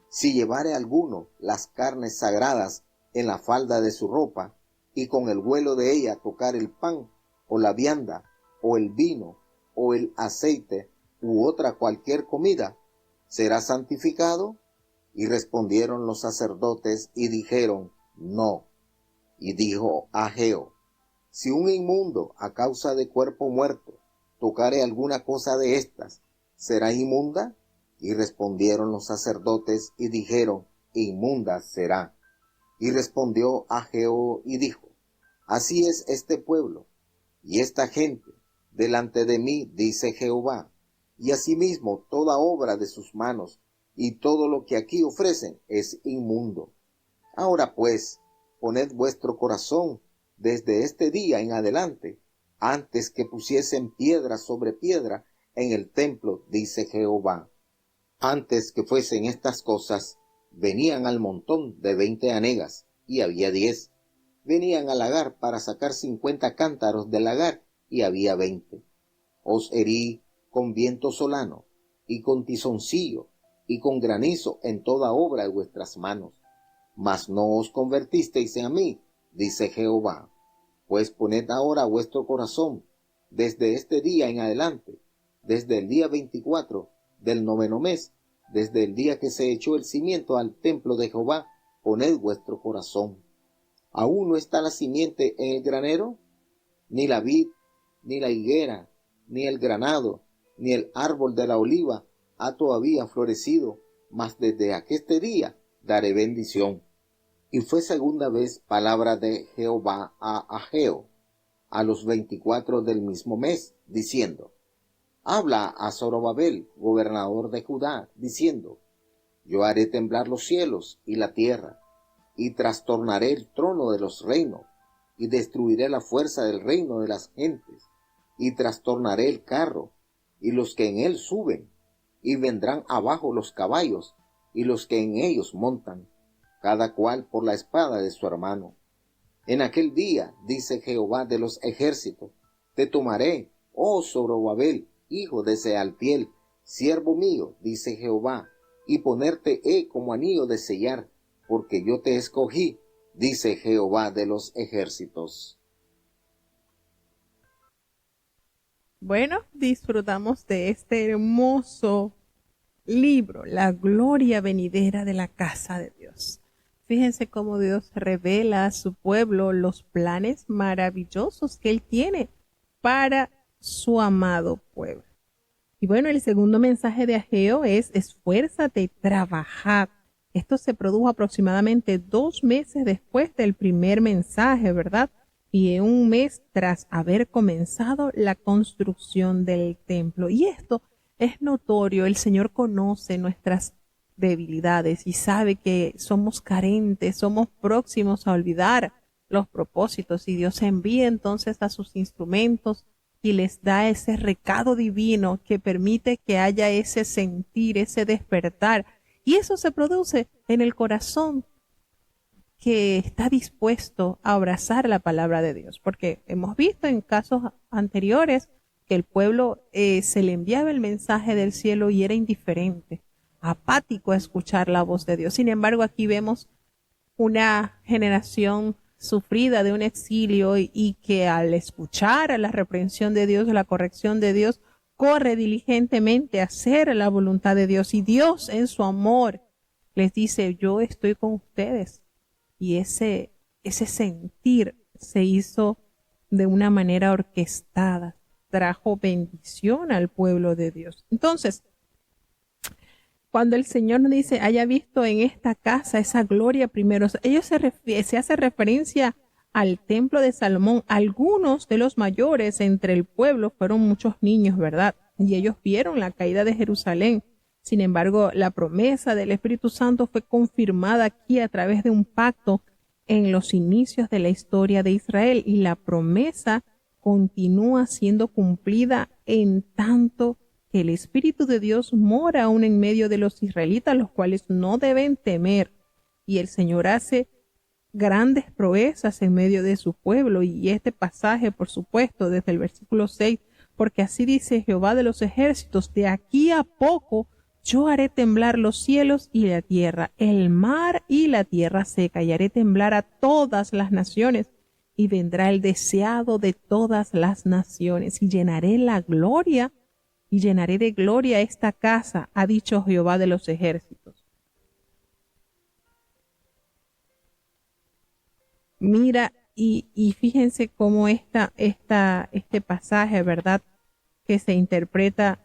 Si llevare alguno las carnes sagradas en la falda de su ropa, y con el vuelo de ella tocar el pan, o la vianda, o el vino, o el aceite, u otra cualquier comida, ¿será santificado? Y respondieron los sacerdotes y dijeron: No. Y dijo Ageo: Si un inmundo a causa de cuerpo muerto tocare alguna cosa de estas, ¿será inmunda? Y respondieron los sacerdotes y dijeron: Inmunda será. Y respondió Ageo y dijo: Así es este pueblo y esta gente delante de mí, dice Jehová, y asimismo toda obra de sus manos y todo lo que aquí ofrecen es inmundo. Ahora pues, poned vuestro corazón desde este día en adelante, antes que pusiesen piedra sobre piedra en el templo, dice Jehová. Antes que fuesen estas cosas, venían al montón de 20 hanegas, y había 10. Venían al lagar para sacar 50 cántaros del lagar, y había 20. Os herí con viento solano, y con tizoncillo, y con granizo en toda obra de vuestras manos. Mas no os convertisteis en mí, dice Jehová. Pues poned ahora vuestro corazón, desde este día en adelante, desde el día 24 del 9º mes, desde el día que se echó el cimiento al templo de Jehová, poned vuestro corazón. ¿Aún no está la simiente en el granero? Ni la vid, ni la higuera, ni el granado, ni el árbol de la oliva ha todavía florecido, mas desde aqueste día daré bendición. Y fue segunda vez palabra de Jehová a Ageo, a los 24 del mismo mes, diciendo: Habla a Zorobabel, gobernador de Judá, diciendo: Yo haré temblar los cielos y la tierra, y trastornaré el trono de los reinos, y destruiré la fuerza del reino de las gentes, y trastornaré el carro, y los que en él suben, y vendrán abajo los caballos, y los que en ellos montan, cada cual por la espada de su hermano. En aquel día, dice Jehová de los ejércitos, te tomaré, oh Zorobabel, hijo de Sealtiel, siervo mío, dice Jehová, y ponerte he como anillo de sellar, porque yo te escogí, dice Jehová de los ejércitos. Bueno, disfrutamos de este hermoso libro, la gloria venidera de la casa de Dios. Fíjense cómo Dios revela a su pueblo los planes maravillosos que Él tiene para su amado pueblo. Y bueno, el segundo mensaje de Ageo es: esfuérzate, trabajad. Esto se produjo aproximadamente 2 meses después del primer mensaje, ¿verdad? Y en un mes tras haber comenzado la construcción del templo. Y esto es notorio. El Señor conoce nuestras debilidades y sabe que somos carentes, somos próximos a olvidar los propósitos, y Dios envía entonces a sus instrumentos y les da ese recado divino que permite que haya ese sentir, ese despertar, y eso se produce en el corazón que está dispuesto a abrazar la palabra de Dios, porque hemos visto en casos anteriores que el pueblo se le enviaba el mensaje del cielo y era indiferente, apático a escuchar la voz de Dios. Sin embargo, aquí vemos una generación sufrida de un exilio y que al escuchar a la reprensión de Dios, la corrección de Dios, corre diligentemente a hacer la voluntad de Dios, y Dios en su amor les dice: yo estoy con ustedes. Y ese sentir se hizo de una manera orquestada, trajo bendición al pueblo de Dios. Entonces, cuando el Señor nos dice: haya visto en esta casa esa gloria primero, se hace referencia al templo de Salomón. Algunos de los mayores entre el pueblo fueron muchos niños, ¿verdad? Y ellos vieron la caída de Jerusalén. Sin embargo, la promesa del Espíritu Santo fue confirmada aquí a través de un pacto en los inicios de la historia de Israel, y la promesa continúa siendo cumplida en tanto que el Espíritu de Dios mora aún en medio de los israelitas, los cuales no deben temer, y el Señor hace grandes proezas en medio de su pueblo. Y este pasaje, por supuesto, desde el versículo 6, porque así dice Jehová de los ejércitos, de aquí a poco yo haré temblar los cielos y la tierra, el mar y la tierra seca, y haré temblar a todas las naciones, y vendrá el deseado de todas las naciones, y llenaré la gloria, y llenaré de gloria esta casa, ha dicho Jehová de los ejércitos. Mira, y fíjense cómo este pasaje, ¿verdad?, que se interpreta,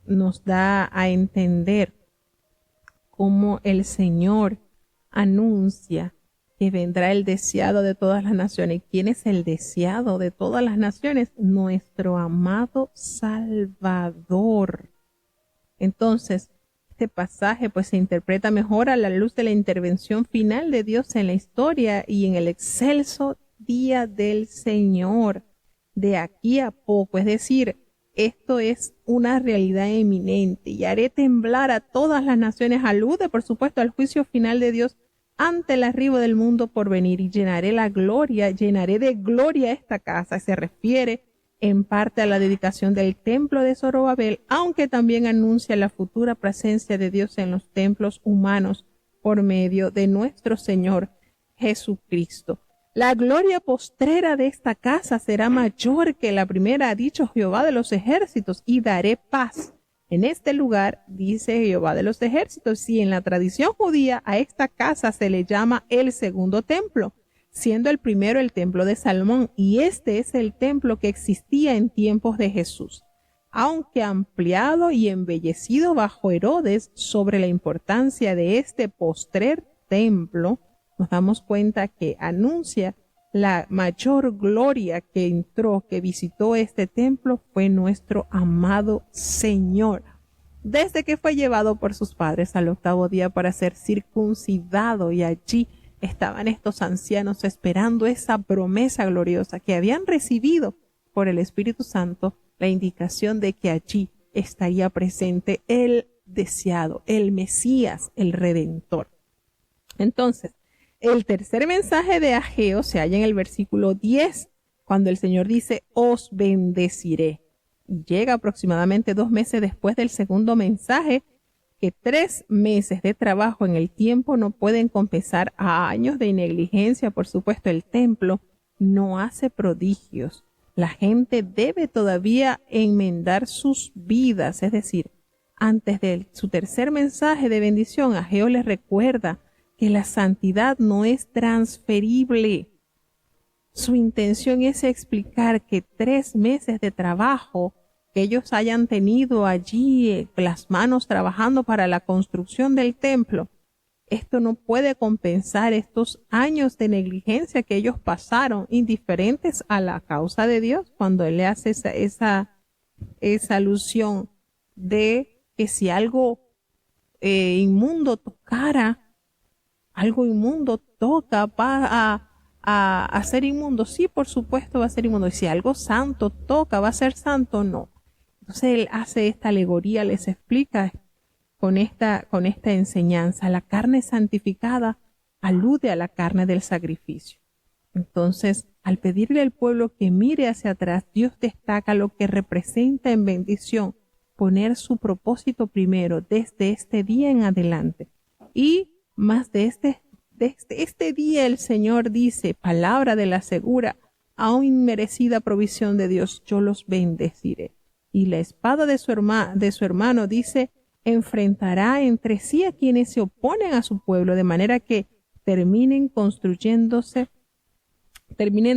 nos da a entender cómo el Señor anuncia que vendrá el deseado de todas las naciones. ¿Quién es el deseado de todas las naciones? Nuestro amado Salvador. Entonces, este pasaje pues se interpreta mejor a la luz de la intervención final de Dios en la historia y en el excelso día del Señor, de aquí a poco. Es decir, esto es una realidad eminente, y haré temblar a todas las naciones. Alude, por supuesto, al juicio final de Dios ante el arribo del mundo por venir, y llenaré de gloria esta casa. Se refiere en parte a la dedicación del templo de Zorobabel, aunque también anuncia la futura presencia de Dios en los templos humanos por medio de nuestro Señor Jesucristo. La gloria postrera de esta casa será mayor que la primera, ha dicho Jehová de los ejércitos, y daré paz en este lugar, dice Jehová de los ejércitos. Y en la tradición judía a esta casa se le llama el segundo templo, siendo el primero el templo de Salomón, y este es el templo que existía en tiempos de Jesús, aunque ampliado y embellecido bajo Herodes. Sobre la importancia de este postrer templo, nos damos cuenta que anuncia la mayor gloria que entró, que visitó este templo, fue nuestro amado Señor, desde que fue llevado por sus padres al octavo día para ser circuncidado, y allí estaban estos ancianos esperando esa promesa gloriosa que habían recibido por el Espíritu Santo, la indicación de que allí estaría presente el deseado, el Mesías, el Redentor. Entonces, el tercer mensaje de Ageo se halla en el versículo 10, cuando el Señor dice, os bendeciré. Y llega aproximadamente 2 meses después del segundo mensaje, que 3 meses de trabajo en el tiempo no pueden compensar a años de negligencia. Por supuesto, el templo no hace prodigios. La gente debe todavía enmendar sus vidas. Es decir, antes de su tercer mensaje de bendición, Ageo les recuerda que la santidad no es transferible. Su intención es explicar que 3 meses de trabajo que ellos hayan tenido allí, las manos trabajando para la construcción del templo, esto no puede compensar estos años de negligencia que ellos pasaron, indiferentes a la causa de Dios, cuando Él le hace esa alusión de que si algo inmundo tocara, algo inmundo toca, va a ser inmundo. Sí, por supuesto va a ser inmundo. Y si algo santo toca, va a ser santo, no. Entonces él hace esta alegoría, les explica con esta enseñanza. La carne santificada alude a la carne del sacrificio. Entonces, al pedirle al pueblo que mire hacia atrás, Dios destaca lo que representa en bendición poner su propósito primero desde este día en adelante. Y más de este día el Señor dice, palabra de la segura, aún inmerecida provisión de Dios, yo los bendeciré. Y la espada de su hermano dice, enfrentará entre sí a quienes se oponen a su pueblo, de manera que terminen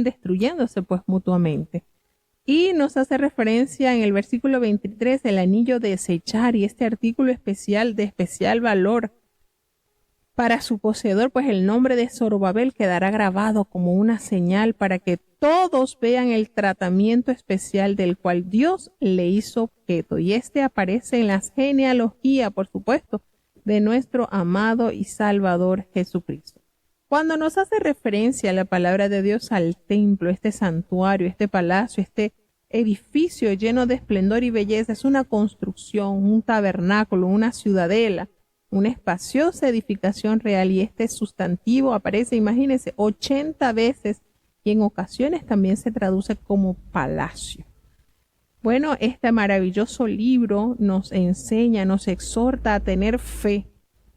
destruyéndose pues mutuamente. Y nos hace referencia en el versículo 23 el anillo de desechar, y este artículo especial de especial valor para su poseedor, pues el nombre de Zorobabel quedará grabado como una señal para que todos vean el tratamiento especial del cual Dios le hizo objeto. Y este aparece en la genealogía, por supuesto, de nuestro amado y Salvador Jesucristo. Cuando nos hace referencia a la palabra de Dios al templo, este santuario, este palacio, este edificio lleno de esplendor y belleza, es una construcción, un tabernáculo, una ciudadela, una espaciosa edificación real, y este sustantivo aparece, imagínense, 80 veces, y en ocasiones también se traduce como palacio. Bueno, este maravilloso libro nos enseña, nos exhorta a tener fe.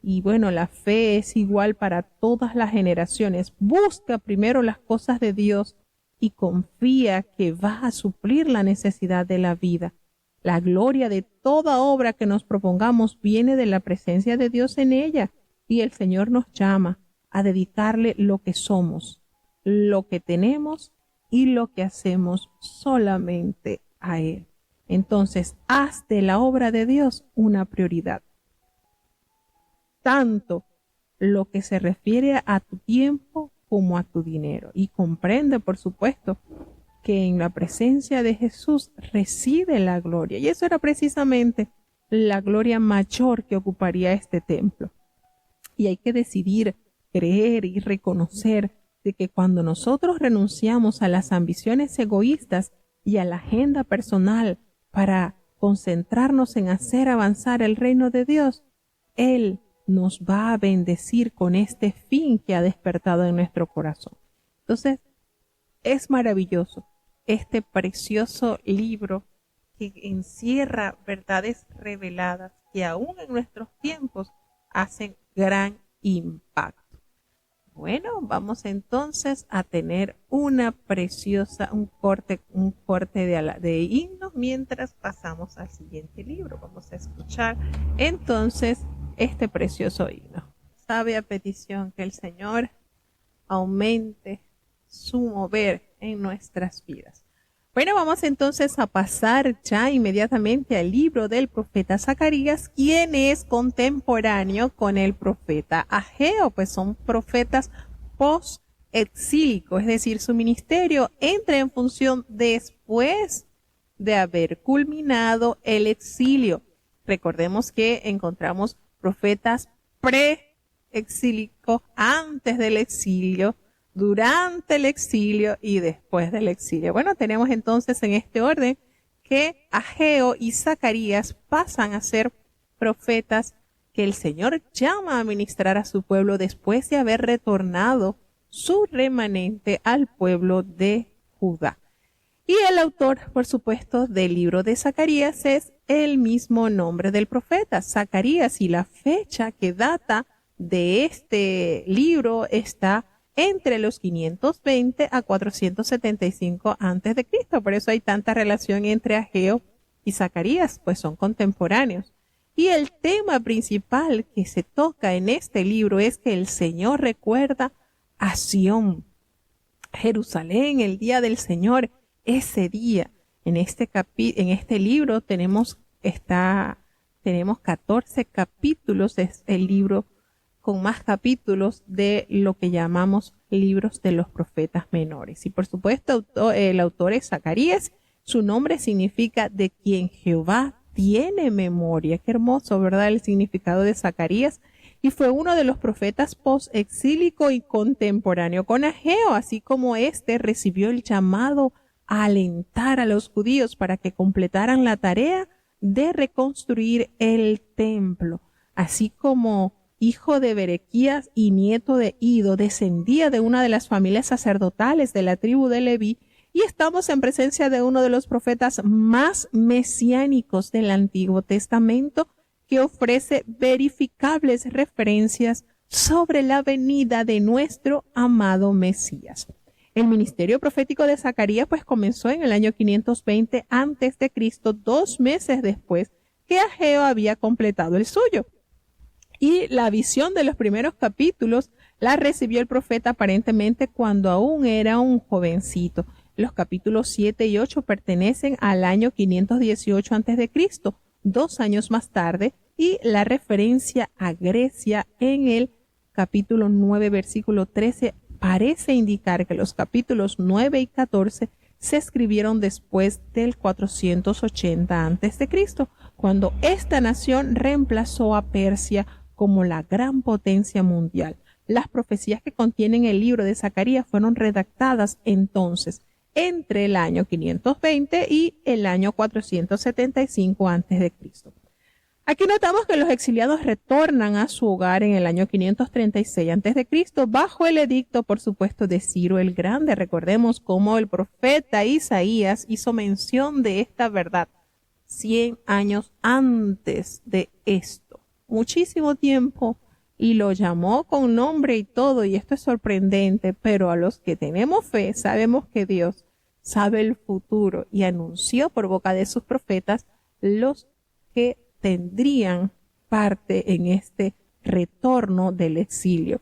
Y bueno, la fe es igual para todas las generaciones. Busca primero las cosas de Dios y confía que va a suplir la necesidad de la vida. La gloria de toda obra que nos propongamos viene de la presencia de Dios en ella, y el Señor nos llama a dedicarle lo que somos, lo que tenemos y lo que hacemos solamente a Él. Entonces, haz de la obra de Dios una prioridad. Tanto lo que se refiere a tu tiempo como a tu dinero. Y comprende, por supuesto, que en la presencia de Jesús reside la gloria. Y eso era precisamente la gloria mayor que ocuparía este templo. Y hay que decidir, creer y reconocer de que cuando nosotros renunciamos a las ambiciones egoístas y a la agenda personal para concentrarnos en hacer avanzar el reino de Dios, Él nos va a bendecir con este fin que ha despertado en nuestro corazón. Entonces, es maravilloso este precioso libro que encierra verdades reveladas que aún en nuestros tiempos hacen gran impacto. Bueno, vamos entonces a tener un corte de himnos mientras pasamos al siguiente libro. Vamos a escuchar entonces este precioso himno. Sabia petición, que el Señor aumente su mover en nuestras vidas. Bueno, vamos entonces a pasar ya inmediatamente al libro del profeta Zacarías, quien es contemporáneo con el profeta Ageo, pues son profetas post-exílicos, es decir, su ministerio entra en función después de haber culminado el exilio. Recordemos que encontramos profetas pre-exílicos, antes del exilio, durante el exilio y después del exilio. Bueno, tenemos entonces en este orden que Ageo y Zacarías pasan a ser profetas que el Señor llama a ministrar a su pueblo después de haber retornado su remanente al pueblo de Judá. Y el autor, por supuesto, del libro de Zacarías es el mismo nombre del profeta, Zacarías, y la fecha que data de este libro está entre los 520 a 475 antes de Cristo. Por eso hay tanta relación entre Ageo y Zacarías, pues son contemporáneos. Y el tema principal que se toca en este libro es que el Señor recuerda a Sión, Jerusalén, el día del Señor, ese día. En este libro tenemos 14 capítulos, es el libro con más capítulos de lo que llamamos libros de los profetas menores. Y por supuesto, el autor es Zacarías. Su nombre significa de quien Jehová tiene memoria. Qué hermoso, ¿verdad? El significado de Zacarías. Y fue uno de los profetas post-exílico y contemporáneo con Ageo, así como éste recibió el llamado a alentar a los judíos para que completaran la tarea de reconstruir el templo, así como hijo de Berequías y nieto de Ido, descendía de una de las familias sacerdotales de la tribu de Leví, y estamos en presencia de uno de los profetas más mesiánicos del Antiguo Testamento, que ofrece verificables referencias sobre la venida de nuestro amado Mesías. El ministerio profético de Zacarías pues comenzó en el año 520 antes de Cristo, 2 meses después que Ageo había completado el suyo. Y la visión de los primeros capítulos la recibió el profeta aparentemente cuando aún era un jovencito. Los capítulos 7 y 8 pertenecen al año 518 a.C., 2 años más tarde, y la referencia a Grecia en el capítulo 9, versículo 13, parece indicar que los capítulos 9 y 14 se escribieron después del 480 a.C., cuando esta nación reemplazó a Persia como la gran potencia mundial. Las profecías que contienen el libro de Zacarías fueron redactadas entonces entre el año 520 y el año 475 a.C. Aquí notamos que los exiliados retornan a su hogar en el año 536 a.C. bajo el edicto, por supuesto, de Ciro el Grande. Recordemos cómo el profeta Isaías hizo mención de esta verdad 100 años antes de esto. Muchísimo tiempo, y lo llamó con nombre y todo, y esto es sorprendente, pero a los que tenemos fe sabemos que Dios sabe el futuro y anunció por boca de sus profetas los que tendrían parte en este retorno del exilio.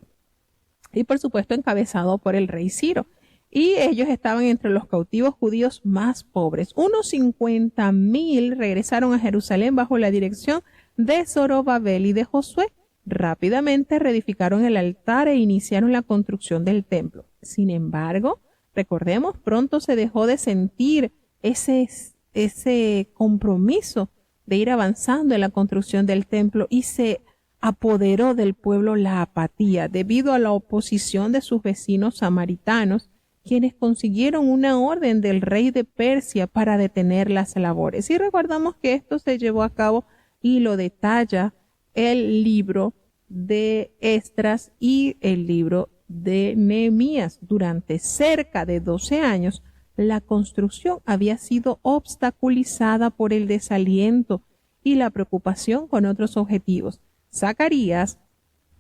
Y por supuesto encabezado por el rey Ciro. Y ellos estaban entre los cautivos judíos más pobres. Unos 50,000 regresaron a Jerusalén bajo la dirección de Zorobabel y de Josué. Rápidamente reedificaron el altar e iniciaron la construcción del templo. Sin embargo, recordemos, pronto se dejó de sentir ese compromiso de ir avanzando en la construcción del templo y se apoderó del pueblo la apatía debido a la oposición de sus vecinos samaritanos, quienes consiguieron una orden del rey de Persia para detener las labores. Y recordamos que esto se llevó a cabo y lo detalla el libro de Esdras y el libro de Nehemías. Durante cerca de 12 años, la construcción había sido obstaculizada por el desaliento y la preocupación con otros objetivos. Zacarías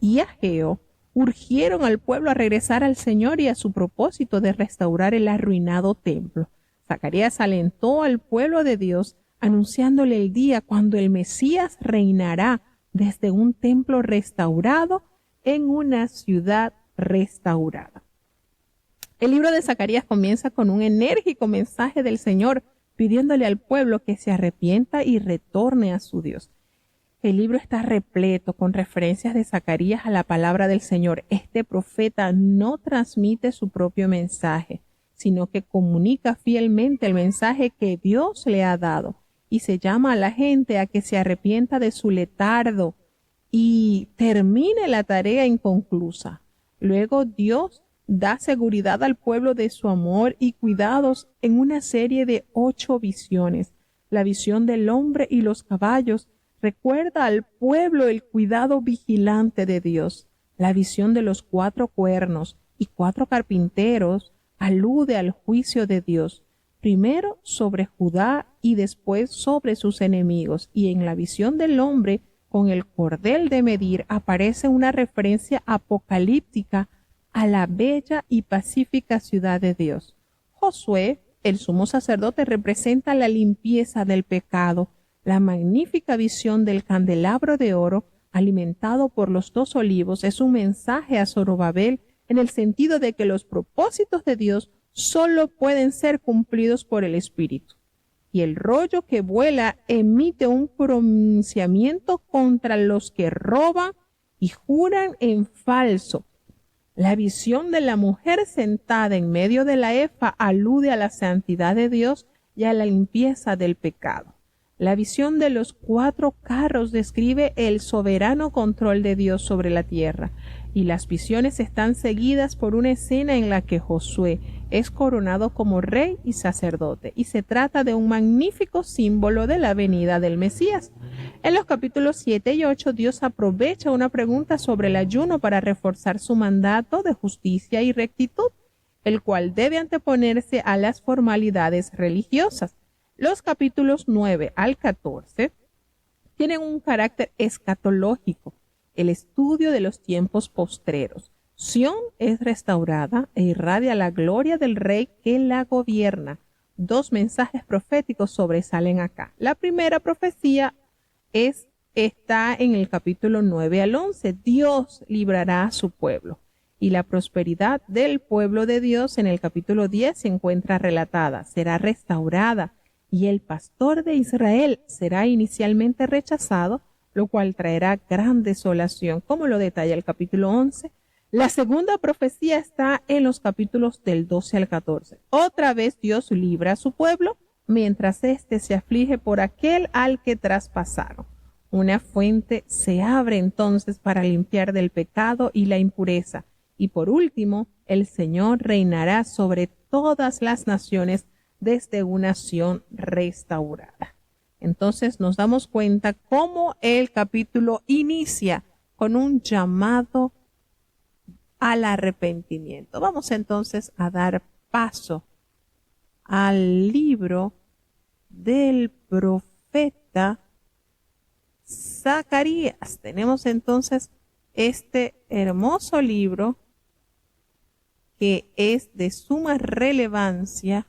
y Ageo urgieron al pueblo a regresar al Señor y a su propósito de restaurar el arruinado templo. Zacarías alentó al pueblo de Dios, anunciándole el día cuando el Mesías reinará desde un templo restaurado en una ciudad restaurada. El libro de Zacarías comienza con un enérgico mensaje del Señor pidiéndole al pueblo que se arrepienta y retorne a su Dios. El libro está repleto con referencias de Zacarías a la palabra del Señor. Este profeta no transmite su propio mensaje, sino que comunica fielmente el mensaje que Dios le ha dado y se llama a la gente a que se arrepienta de su letargo y termine la tarea inconclusa. Luego Dios da seguridad al pueblo de su amor y cuidados en una serie de 8 visiones. La visión del hombre y los caballos recuerda al pueblo el cuidado vigilante de Dios. La visión de los 4 cuernos y 4 carpinteros alude al juicio de Dios, primero sobre Judá y después sobre sus enemigos. Y en la visión del hombre con el cordel de medir aparece una referencia apocalíptica a la bella y pacífica ciudad de Dios. Josué, el sumo sacerdote, representa la limpieza del pecado. La magnífica visión del candelabro de oro alimentado por los 2 olivos es un mensaje a Zorobabel en el sentido de que los propósitos de Dios solo pueden ser cumplidos por el Espíritu. Y el rollo que vuela emite un pronunciamiento contra los que roban y juran en falso. La visión de la mujer sentada en medio de la efa alude a la santidad de Dios y a la limpieza del pecado. La visión de los 4 carros describe el soberano control de Dios sobre la tierra, y las visiones están seguidas por una escena en la que Josué es coronado como rey y sacerdote, y se trata de un magnífico símbolo de la venida del Mesías. En los capítulos 7 y 8, Dios aprovecha una pregunta sobre el ayuno para reforzar su mandato de justicia y rectitud, el cual debe anteponerse a las formalidades religiosas. Los capítulos 9 al 14 tienen un carácter escatológico, el estudio de los tiempos postreros. Sión es restaurada e irradia la gloria del rey que la gobierna. 2 mensajes proféticos sobresalen acá. La primera profecía está en el capítulo 9 al 11. Dios librará a su pueblo. Y la prosperidad del pueblo de Dios en el capítulo 10 se encuentra relatada. Será restaurada y el pastor de Israel será inicialmente rechazado, lo cual traerá gran desolación, como lo detalla el capítulo 11. La segunda profecía está en los capítulos del 12 al 14. Otra vez Dios libra a su pueblo, mientras éste se aflige por aquel al que traspasaron. Una fuente se abre entonces para limpiar del pecado y la impureza. Y por último, el Señor reinará sobre todas las naciones desde una Sión restaurada. Entonces nos damos cuenta cómo el capítulo inicia con un llamado al arrepentimiento. Vamos entonces a dar paso al libro del profeta Zacarías. Tenemos entonces este hermoso libro que es de suma relevancia,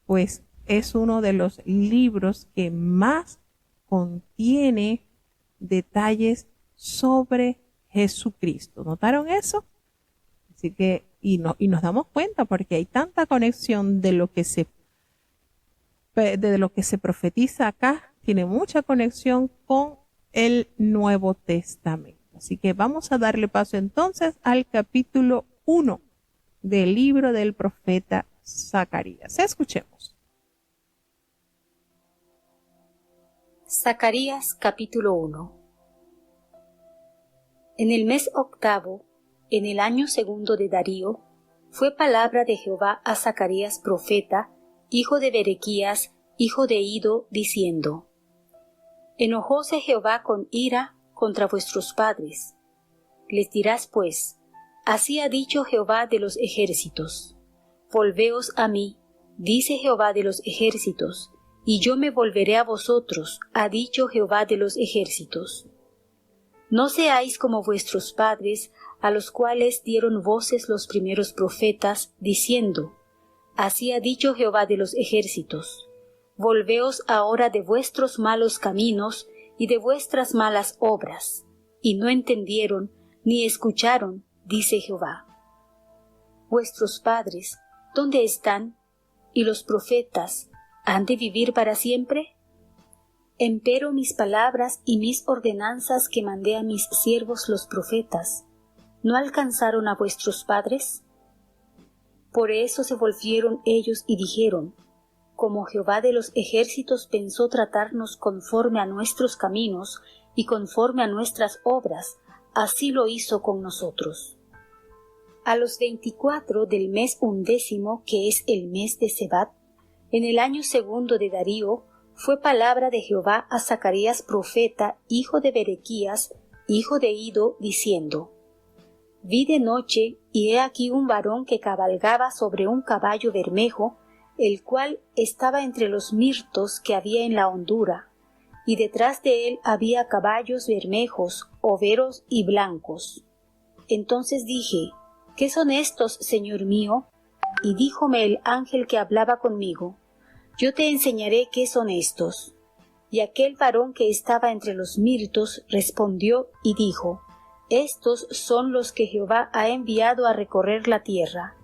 pues es uno de los libros que más contiene detalles sobre Jesucristo. ¿Notaron eso? Así que, y nos damos cuenta porque hay tanta conexión de lo que se profetiza acá, tiene mucha conexión con el Nuevo Testamento. Así que vamos a darle paso entonces al capítulo 1 del libro del profeta Zacarías. Escuchemos. Zacarías capítulo 1. En el mes octavo, en el año segundo de Darío, fue palabra de Jehová a Zacarías profeta, hijo de Berequías, hijo de Ido, diciendo: Enojóse Jehová con ira contra vuestros padres. Les dirás pues: Así ha dicho Jehová de los ejércitos: Volveos a mí, dice Jehová de los ejércitos, y yo me volveré a vosotros, ha dicho Jehová de los ejércitos. No seáis como vuestros padres, a los cuales dieron voces los primeros profetas, diciendo: Así ha dicho Jehová de los ejércitos: Volveos ahora de vuestros malos caminos y de vuestras malas obras. Y no entendieron, ni escucharon, dice Jehová. Vuestros padres, ¿dónde están? Y los profetas, ¿han de vivir para siempre? Empero mis palabras y mis ordenanzas que mandé a mis siervos los profetas, ¿no alcanzaron a vuestros padres? Por eso se volvieron ellos y dijeron: Como Jehová de los ejércitos pensó tratarnos conforme a nuestros caminos y conforme a nuestras obras, así lo hizo con nosotros. A los 24 del mes 11, que es el mes de Sebat, en el año segundo de Darío, fue palabra de Jehová a Zacarías profeta, hijo de Berequías, hijo de Ido, diciendo: Vi de noche, y he aquí un varón que cabalgaba sobre un caballo bermejo, el cual estaba entre los mirtos que había en la hondura, y detrás de él había caballos bermejos, overos y blancos. Entonces dije: ¿Qué son estos, Señor mío? Y díjome el ángel que hablaba conmigo: Yo te enseñaré qué son estos. Y aquel varón que estaba entre los mirtos respondió y dijo: Estos son los que Jehová ha enviado a recorrer la tierra.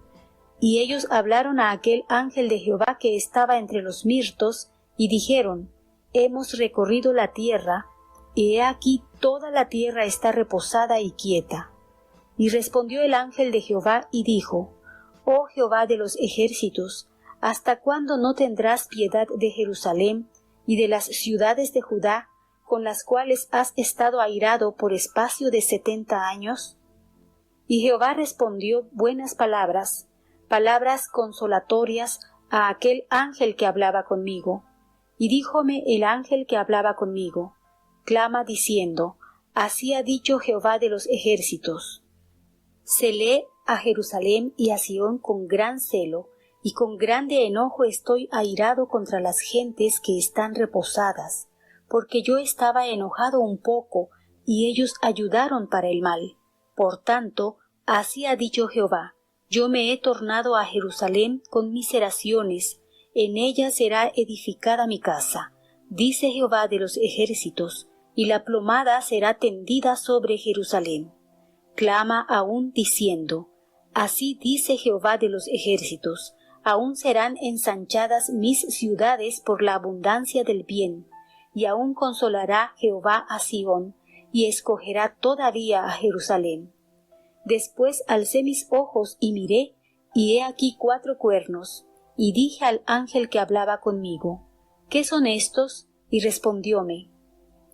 Y ellos hablaron a aquel ángel de Jehová que estaba entre los mirtos, y dijeron: Hemos recorrido la tierra, y he aquí toda la tierra está reposada y quieta. Y respondió el ángel de Jehová y dijo: Oh Jehová de los ejércitos, ¿hasta cuándo no tendrás piedad de Jerusalén y de las ciudades de Judá, con las cuales has estado airado por espacio de 70 años? Y Jehová respondió buenas palabras, palabras consolatorias a aquel ángel que hablaba conmigo. Y díjome el ángel que hablaba conmigo: Clama diciendo: Así ha dicho Jehová de los ejércitos: Celé a Jerusalén y a Sión con gran celo, y con grande enojo estoy airado contra las gentes que están reposadas, porque yo estaba enojado un poco, y ellos ayudaron para el mal. Por tanto, así ha dicho Jehová: Yo me he tornado a Jerusalén con miseraciones, en ella será edificada mi casa, dice Jehová de los ejércitos, y la plomada será tendida sobre Jerusalén. Clama aún diciendo: Así dice Jehová de los ejércitos: Aún serán ensanchadas mis ciudades por la abundancia del bien, y aún consolará Jehová a Sión, y escogerá todavía a Jerusalén. Después alcé mis ojos y miré, y he aquí 4 cuernos, y dije al ángel que hablaba conmigo: ¿Qué son estos? Y respondióme: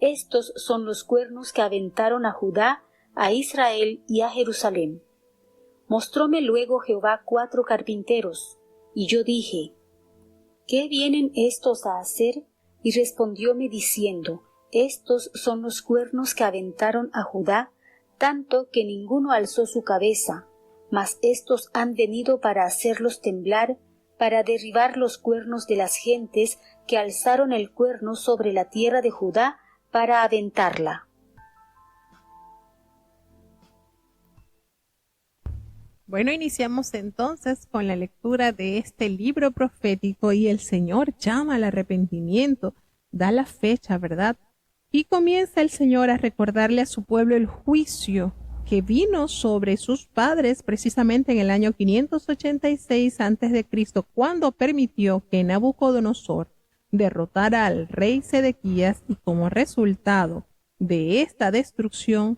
Estos son los cuernos que aventaron a Judá, a Israel y a Jerusalén. Mostróme luego Jehová 4 carpinteros, y yo dije, ¿qué vienen estos a hacer? Y respondióme diciendo, estos son los cuernos que aventaron a Judá, tanto que ninguno alzó su cabeza, mas estos han venido para hacerlos temblar, para derribar los cuernos de las gentes que alzaron el cuerno sobre la tierra de Judá para aventarla. Bueno, iniciamos entonces con la lectura de este libro profético y el Señor llama al arrepentimiento, da la fecha, ¿verdad? Y comienza el Señor a recordarle a su pueblo el juicio que vino sobre sus padres precisamente en el año 586 a.C., cuando permitió que Nabucodonosor derrotara al rey Sedequías, y como resultado de esta destrucción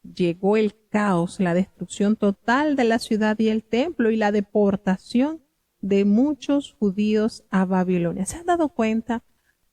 llegó el caos, la destrucción total de la ciudad y el templo y la deportación de muchos judíos a Babilonia. ¿Se han dado cuenta?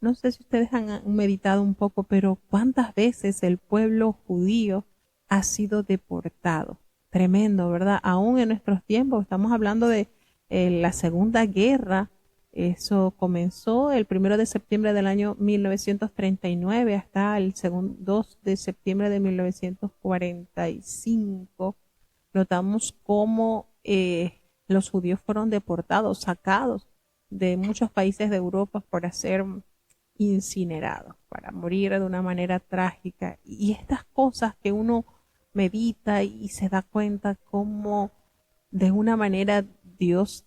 No sé si ustedes han meditado un poco, pero cuántas veces el pueblo judío ha sido deportado. Tremendo, ¿verdad? Aún en nuestros tiempos, estamos hablando de la Segunda Guerra. Eso comenzó el 1 de septiembre del año 1939 hasta el 2 de septiembre de 1945. Notamos cómo los judíos fueron deportados, sacados de muchos países de Europa para ser incinerados, para morir de una manera trágica. Y estas cosas que uno medita y se da cuenta cómo de una manera Dios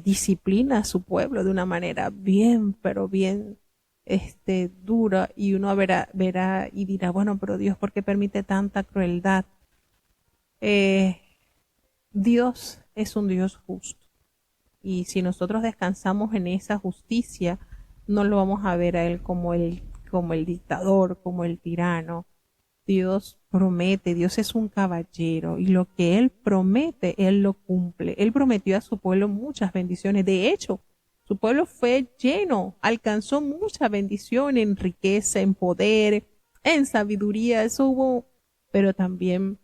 disciplina a su pueblo de una manera bien, pero bien dura, y uno verá y dirá, bueno, pero Dios, ¿por qué permite tanta crueldad? Dios es un Dios justo, y si nosotros descansamos en esa justicia, no lo vamos a ver a Él como el dictador, como el tirano. Dios promete, Dios es un caballero, y lo que Él promete, Él lo cumple. Él prometió a su pueblo muchas bendiciones. De hecho, su pueblo fue lleno, alcanzó mucha bendición en riqueza, en poder, en sabiduría, eso hubo, pero también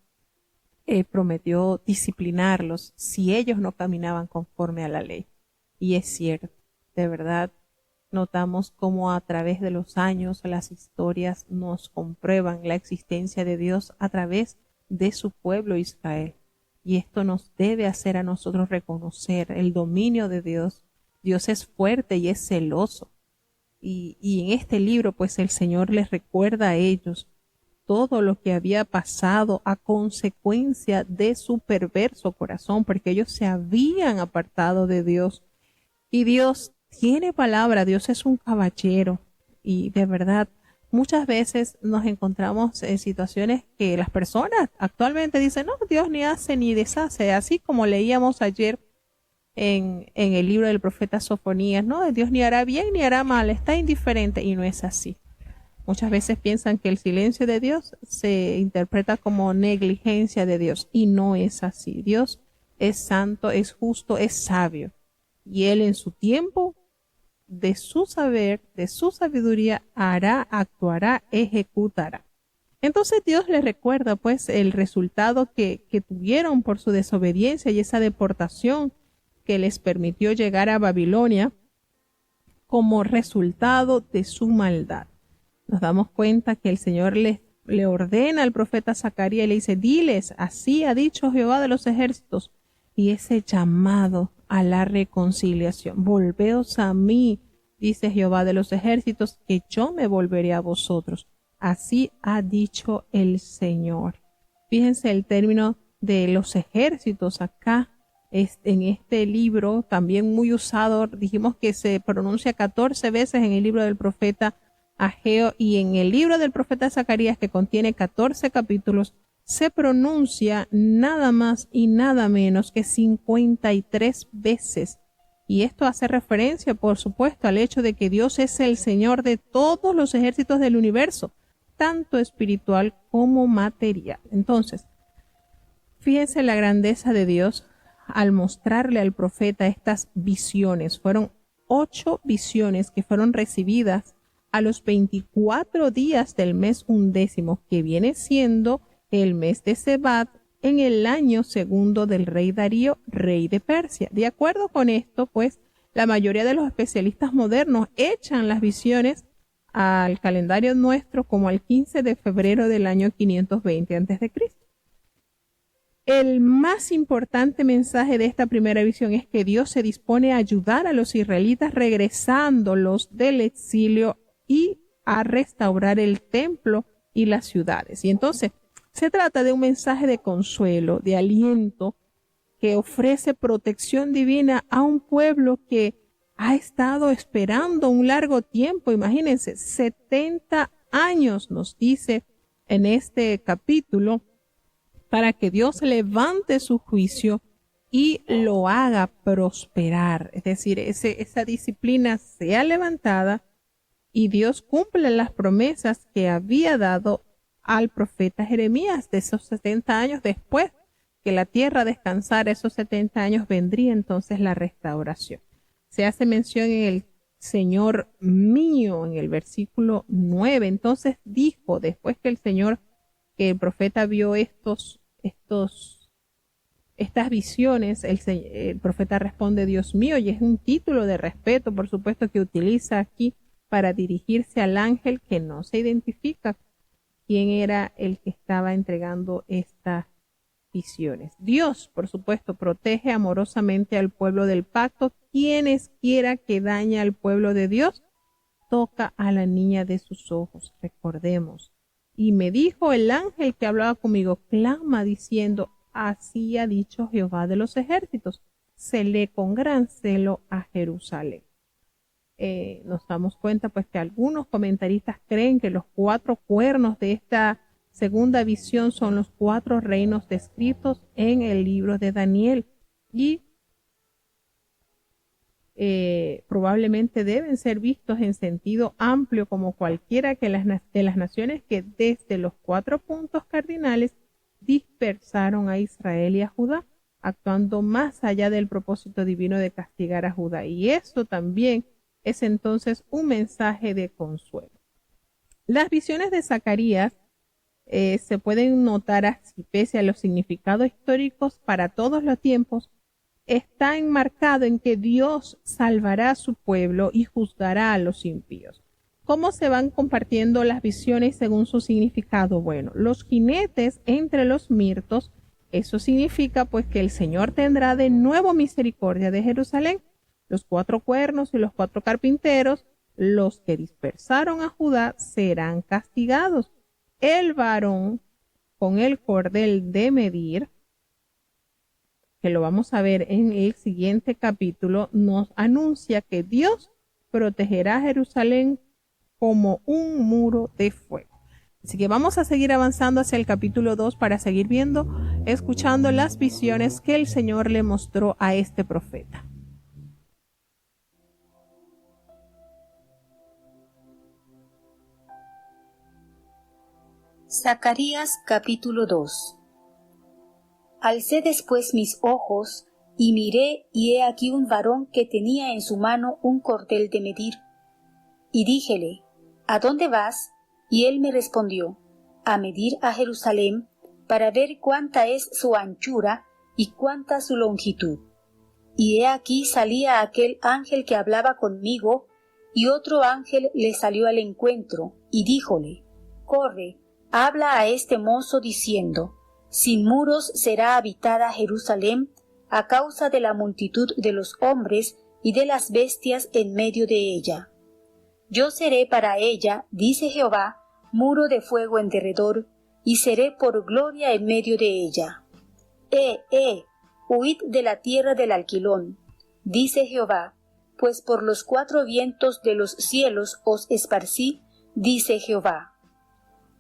prometió disciplinarlos si ellos no caminaban conforme a la ley. Y es cierto, de verdad. Notamos cómo a través de los años las historias nos comprueban la existencia de Dios a través de su pueblo Israel. Y esto nos debe hacer a nosotros reconocer el dominio de Dios. Dios es fuerte y es celoso. Y en este libro, pues el Señor les recuerda a ellos todo lo que había pasado a consecuencia de su perverso corazón, porque ellos se habían apartado de Dios. Y Dios tiene palabra, Dios es un caballero, y de verdad muchas veces nos encontramos en situaciones que las personas actualmente dicen, no, Dios ni hace ni deshace, así como leíamos ayer en el libro del profeta Sofonías, no, Dios ni hará bien ni hará mal, está indiferente, y no es así. Muchas veces piensan que el silencio de Dios se interpreta como negligencia de Dios, y no es así. Dios es santo, es justo, es sabio, y Él en su tiempo, de su saber, de su sabiduría, hará, actuará, ejecutará. Entonces Dios les recuerda pues el resultado que tuvieron por su desobediencia y esa deportación que les permitió llegar a Babilonia como resultado de su maldad. Nos damos cuenta que el Señor le ordena al profeta Zacarías y le dice, diles, así ha dicho Jehová de los ejércitos, y ese llamado a la reconciliación. Volveos a mí, dice Jehová de los ejércitos, que yo me volveré a vosotros. Así ha dicho el Señor. Fíjense el término de los ejércitos acá, en este libro, también muy usado. Dijimos que se pronuncia 14 veces en el libro del profeta Ageo, y en el libro del profeta Zacarías, que contiene 14 capítulos, se pronuncia nada más y nada menos que 53 veces. Y esto hace referencia, por supuesto, al hecho de que Dios es el Señor de todos los ejércitos del universo, tanto espiritual como material. Entonces, fíjense la grandeza de Dios al mostrarle al profeta estas visiones. Fueron 8 visiones que fueron recibidas a los 24 días del mes 11, que viene siendo el mes de Sebat, en el año segundo del rey Darío, rey de Persia. De acuerdo con esto, pues, la mayoría de los especialistas modernos echan las visiones al calendario nuestro como al 15 de febrero del año 520 a.C. El más importante mensaje de esta primera visión es que Dios se dispone a ayudar a los israelitas regresándolos del exilio y a restaurar el templo y las ciudades. Y entonces se trata de un mensaje de consuelo, de aliento, que ofrece protección divina a un pueblo que ha estado esperando un largo tiempo. Imagínense, 70 años nos dice en este capítulo, para que Dios levante su juicio y lo haga prosperar. Es decir, esa disciplina sea levantada y Dios cumple las promesas que había dado al profeta Jeremías de esos 70 años después que la tierra descansara. Esos 70 años vendría entonces la restauración. Se hace mención en el Señor mío en el versículo 9. Entonces dijo, después que el profeta vio estas visiones, el profeta responde, Dios mío, y es un título de respeto, por supuesto, que utiliza aquí para dirigirse al ángel que no se identifica quién era el que estaba entregando estas visiones. Dios, por supuesto, protege amorosamente al pueblo del pacto. Quienes quiera que dañe al pueblo de Dios, toca a la niña de sus ojos. Recordemos. Y me dijo el ángel que hablaba conmigo, clama diciendo, así ha dicho Jehová de los ejércitos, celé con gran celo a Jerusalén. Nos damos cuenta pues que algunos comentaristas creen que los 4 cuernos de esta segunda visión son los 4 reinos descritos en el libro de Daniel y probablemente deben ser vistos en sentido amplio como cualquiera de las naciones que desde los 4 puntos cardinales dispersaron a Israel y a Judá, actuando más allá del propósito divino de castigar a Judá. Y esto también es entonces un mensaje de consuelo. Las visiones de Zacarías se pueden notar así, pese a los significados históricos para todos los tiempos, está enmarcado en que Dios salvará a su pueblo y juzgará a los impíos. ¿Cómo se van compartiendo las visiones según su significado? Bueno, los jinetes entre los mirtos, eso significa pues que el Señor tendrá de nuevo misericordia de Jerusalén. Los 4 cuernos y los 4 carpinteros, los que dispersaron a Judá, serán castigados. El varón con el cordel de medir, que lo vamos a ver en el siguiente capítulo, nos anuncia que Dios protegerá a Jerusalén como un muro de fuego. Así que vamos a seguir avanzando hacia el capítulo 2 para seguir escuchando las visiones que el Señor le mostró a este profeta. Zacarías capítulo 2. Alcé después mis ojos, y miré, y he aquí un varón que tenía en su mano un cordel de medir. Y díjele, ¿a dónde vas? Y él me respondió, a medir a Jerusalén, para ver cuánta es su anchura y cuánta su longitud. Y he aquí salía aquel ángel que hablaba conmigo, y otro ángel le salió al encuentro, y díjole, corre, habla a este mozo diciendo, sin muros será habitada Jerusalén a causa de la multitud de los hombres y de las bestias en medio de ella. Yo seré para ella, dice Jehová, muro de fuego en derredor, y seré por gloria en medio de ella. Huid de la tierra del alquilón, dice Jehová, pues por los 4 vientos de los cielos os esparcí, dice Jehová.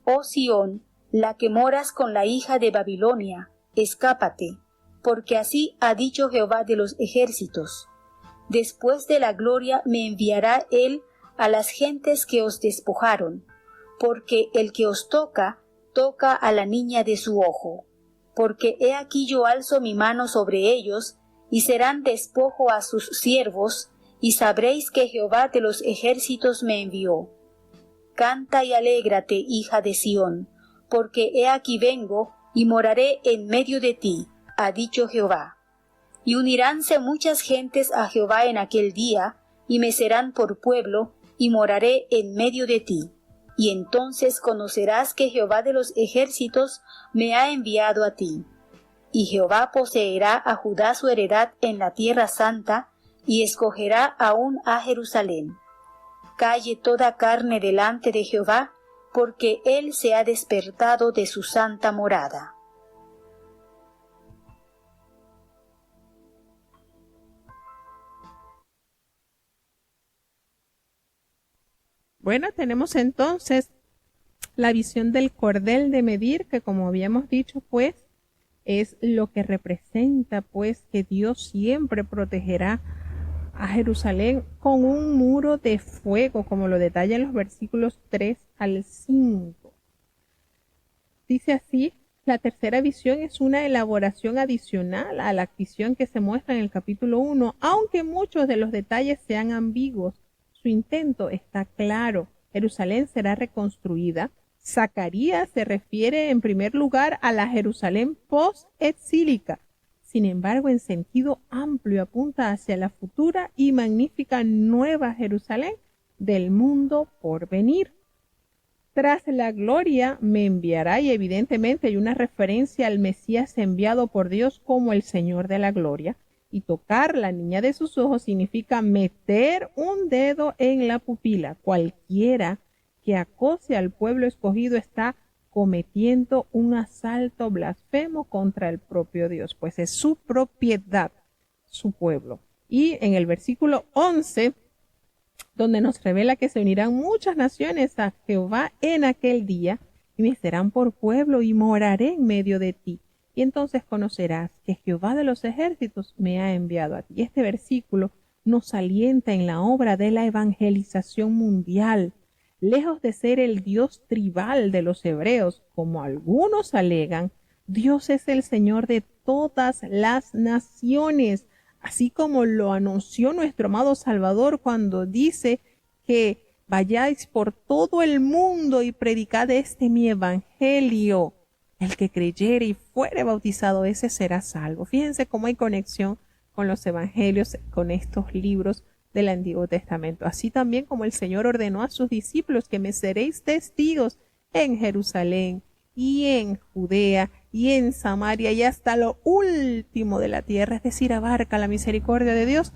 Oh Sión, la que moras con la hija de Babilonia, escápate, porque así ha dicho Jehová de los ejércitos. Después de la gloria me enviará él a las gentes que os despojaron, porque el que os toca, toca a la niña de su ojo. Porque he aquí yo alzo mi mano sobre ellos, y serán despojo a sus siervos, y sabréis que Jehová de los ejércitos me envió. Canta y alégrate, hija de Sión, porque he aquí vengo y moraré en medio de ti, ha dicho Jehová. Y uniránse muchas gentes a Jehová en aquel día, y me serán por pueblo, y moraré en medio de ti. Y entonces conocerás que Jehová de los ejércitos me ha enviado a ti. Y Jehová poseerá a Judá su heredad en la tierra santa, y escogerá aún a Jerusalén. Calle toda carne delante de Jehová, porque él se ha despertado de su santa morada. Bueno, tenemos entonces la visión del cordel de medir, que como habíamos dicho, pues, es lo que representa, pues, que Dios siempre protegerá a Jerusalén con un muro de fuego, como lo detallan los versículos 3 al 5. Dice así: la tercera visión es una elaboración adicional a la visión que se muestra en el capítulo 1, aunque muchos de los detalles sean ambiguos. Su intento está claro: Jerusalén será reconstruida. Zacarías se refiere en primer lugar a la Jerusalén post-exílica. Sin embargo, en sentido amplio apunta hacia la futura y magnífica Nueva Jerusalén del mundo por venir. Tras la gloria me enviará, y evidentemente hay una referencia al Mesías enviado por Dios como el Señor de la gloria. Y tocar la niña de sus ojos significa meter un dedo en la pupila. Cualquiera que acose al pueblo escogido está cometiendo un asalto blasfemo contra el propio Dios, pues es su propiedad, su pueblo. Y en el versículo 11, donde nos revela que se unirán muchas naciones a Jehová en aquel día, y me serán por pueblo, y moraré en medio de ti. Y entonces conocerás que Jehová de los ejércitos me ha enviado a ti. Este versículo nos alienta en la obra de la evangelización mundial. Lejos de ser el Dios tribal de los hebreos, como algunos alegan, Dios es el Señor de todas las naciones, así como lo anunció nuestro amado Salvador cuando dice que vayáis por todo el mundo y predicad mi evangelio. El que creyere y fuere bautizado, ese será salvo. Fíjense cómo hay conexión con los evangelios, con estos libros del Antiguo Testamento. Así también como el Señor ordenó a sus discípulos que me seréis testigos en Jerusalén y en Judea y en Samaria y hasta lo último de la tierra, es decir, abarca la misericordia de Dios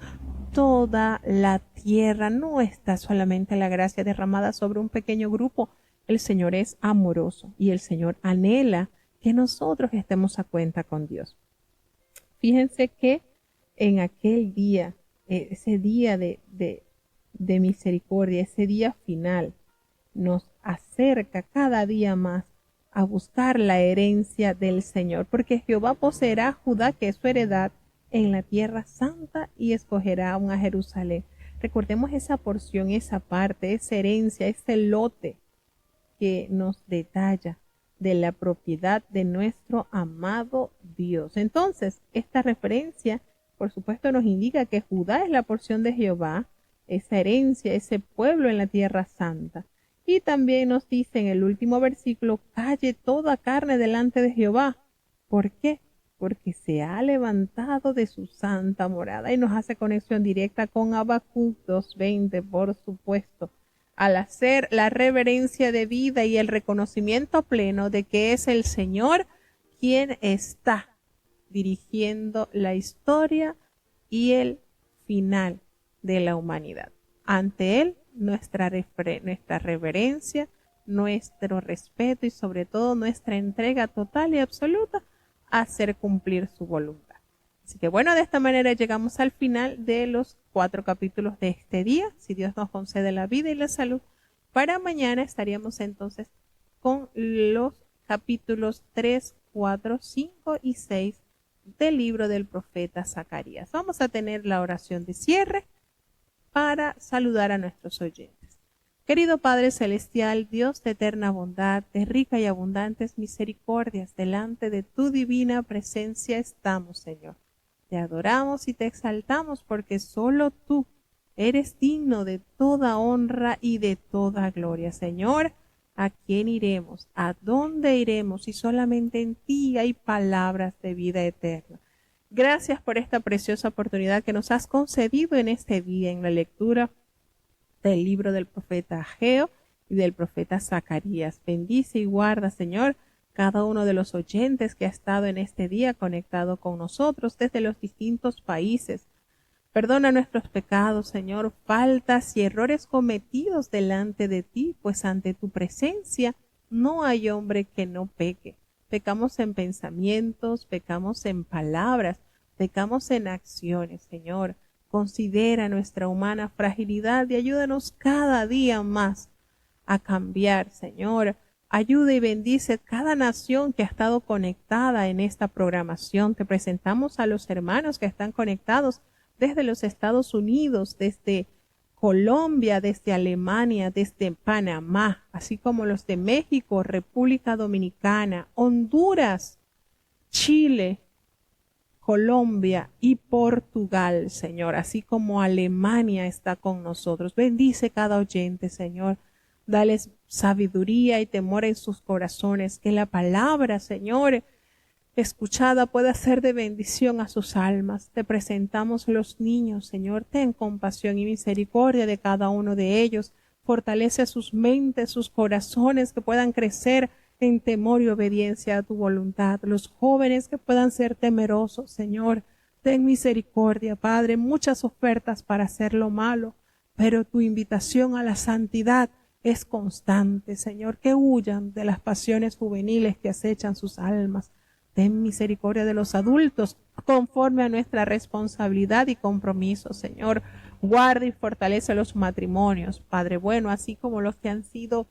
toda la tierra. No está solamente la gracia derramada sobre un pequeño grupo. El Señor es amoroso y el Señor anhela que nosotros estemos a cuenta con Dios. Fíjense que en aquel día, ese día de misericordia, ese día final, nos acerca cada día más a buscar la herencia del Señor, porque Jehová poseerá a Judá, que es su heredad, en la tierra santa, y escogerá aún a Jerusalén. Recordemos esa porción, esa parte, esa herencia, ese lote que nos detalla de la propiedad de nuestro amado Dios. Entonces, esta referencia, por supuesto, nos indica que Judá es la porción de Jehová, esa herencia, ese pueblo en la tierra santa. Y también nos dice en el último versículo: calle toda carne delante de Jehová. ¿Por qué? Porque se ha levantado de su santa morada. Y nos hace conexión directa con Habacuc 2:20, por supuesto, al hacer la reverencia debida y el reconocimiento pleno de que es el Señor quien está dirigiendo la historia y el final de la humanidad. Ante Él, nuestra reverencia, nuestro respeto y sobre todo nuestra entrega total y absoluta a hacer cumplir su voluntad. Así que bueno, de esta manera llegamos al final de los 4 capítulos de este día. Si Dios nos concede la vida y la salud, para mañana estaríamos entonces con los capítulos 3, 4, 5 y 6 del libro del profeta Zacarías. Vamos a tener la oración de cierre para saludar a nuestros oyentes. Querido Padre Celestial, Dios de eterna bondad, de rica y abundantes misericordias, delante de tu divina presencia estamos, Señor. Te adoramos y te exaltamos porque solo tú Eres digno de toda honra y de toda gloria. Señor, ¿a quién iremos? ¿A dónde iremos? Si solamente en ti hay palabras de vida eterna. Gracias por esta preciosa oportunidad que nos has concedido en este día en la lectura del libro del profeta Ageo y del profeta Zacarías. Bendice y guarda, Señor, cada uno de los oyentes que ha estado en este día conectado con nosotros desde los distintos países. Perdona nuestros pecados, Señor, faltas y errores cometidos delante de ti, pues ante tu presencia no hay hombre que no peque. Pecamos en pensamientos, pecamos en palabras, pecamos en acciones, Señor. Considera nuestra humana fragilidad y ayúdanos cada día más a cambiar, Señor. Ayuda y bendice cada nación que ha estado conectada en esta programación. Te presentamos a los hermanos que están conectados desde los Estados Unidos, desde Colombia, desde Alemania, desde Panamá, así como los de México, República Dominicana, Honduras, Chile, Colombia y Portugal, Señor, así como Alemania está con nosotros. Bendice cada oyente, Señor. Dales sabiduría y temor en sus corazones, que la palabra, Señor, escuchada pueda ser de bendición a sus almas. Te presentamos los niños, Señor. Ten compasión y misericordia de cada uno de ellos. Fortalece sus mentes, sus corazones, que puedan crecer en temor y obediencia a tu voluntad. Los jóvenes que puedan ser temerosos, Señor. Ten misericordia, Padre. Muchas ofertas para hacer lo malo, pero tu invitación a la santidad es constante, Señor. Que huyan de las pasiones juveniles que acechan sus almas. Ten misericordia de los adultos conforme a nuestra responsabilidad y compromiso, Señor. Guarda y fortalece los matrimonios, Padre bueno, así como los que han sido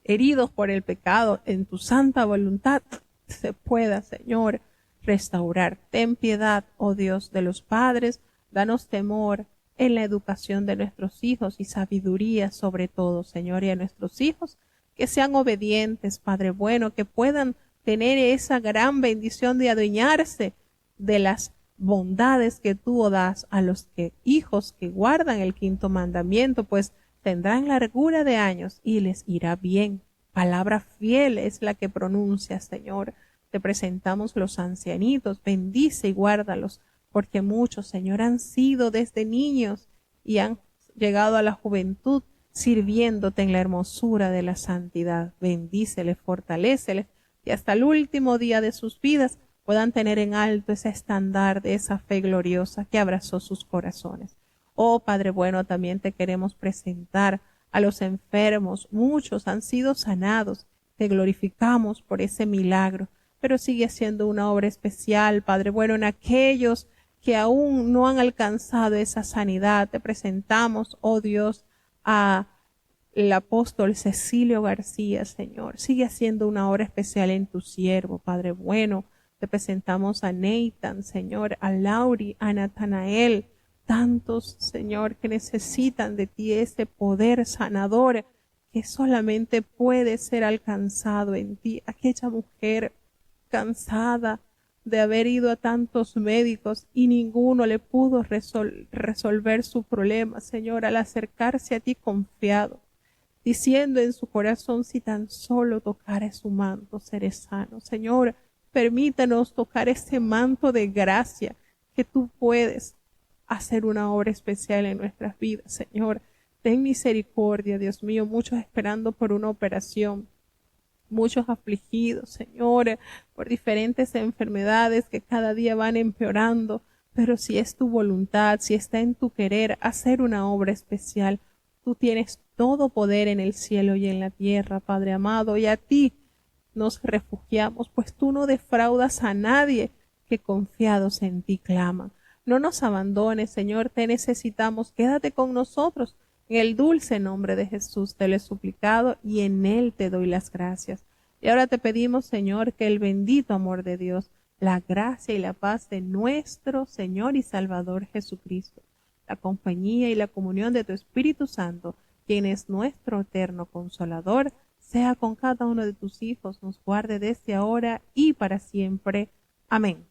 heridos por el pecado, en tu santa voluntad se pueda, Señor, restaurar. Ten piedad, oh Dios, de los padres. Danos temor en la educación de nuestros hijos y sabiduría sobre todo, Señor, y a nuestros hijos que sean obedientes, Padre bueno, que puedan tener esa gran bendición de adueñarse de las bondades que tú das a los hijos que guardan el quinto mandamiento, pues tendrán largura de años y les irá bien. Palabra fiel es la que pronuncias, Señor. Te presentamos los ancianitos, bendice y guárdalos, porque muchos, Señor, han sido desde niños y han llegado a la juventud sirviéndote en la hermosura de la santidad. Bendíceles, fortaléceles, y hasta el último día de sus vidas puedan tener en alto ese estándar de esa fe gloriosa que abrazó sus corazones. Oh Padre bueno, también te queremos presentar a los enfermos. Muchos han sido sanados. Te glorificamos por ese milagro, pero sigue siendo una obra especial, Padre bueno, en aquellos que aún no han alcanzado esa sanidad. Te presentamos, oh Dios, a el apóstol Cecilio García, Señor. Sigue haciendo una obra especial en tu siervo, Padre bueno. Te presentamos a Nathan, Señor, a Lauri, a Natanael, tantos, Señor, que necesitan de ti ese poder sanador que solamente puede ser alcanzado en ti. Aquella mujer cansada de haber ido a tantos médicos y ninguno le pudo resolver su problema, Señor, al acercarse a ti confiado, diciendo en su corazón, si tan solo tocare su manto, seré sano. Señor, permítanos tocar ese manto de gracia, que tú puedes hacer una obra especial en nuestras vidas, Señor. Ten misericordia, Dios mío, muchos esperando por una operación, muchos afligidos, Señor, por diferentes enfermedades que cada día van empeorando, pero si es tu voluntad, si está en tu querer hacer una obra especial, tú tienes todo poder en el cielo y en la tierra, Padre amado, y a ti nos refugiamos, pues tú no defraudas a nadie que confiados en ti claman. No nos abandones, Señor, te necesitamos, quédate con nosotros. En el dulce nombre de Jesús te lo he suplicado y en él te doy las gracias. Y ahora te pedimos, Señor, que el bendito amor de Dios, la gracia y la paz de nuestro Señor y Salvador Jesucristo, la compañía y la comunión de tu Espíritu Santo, quien es nuestro eterno Consolador, sea con cada uno de tus hijos, nos guarde desde ahora y para siempre. Amén.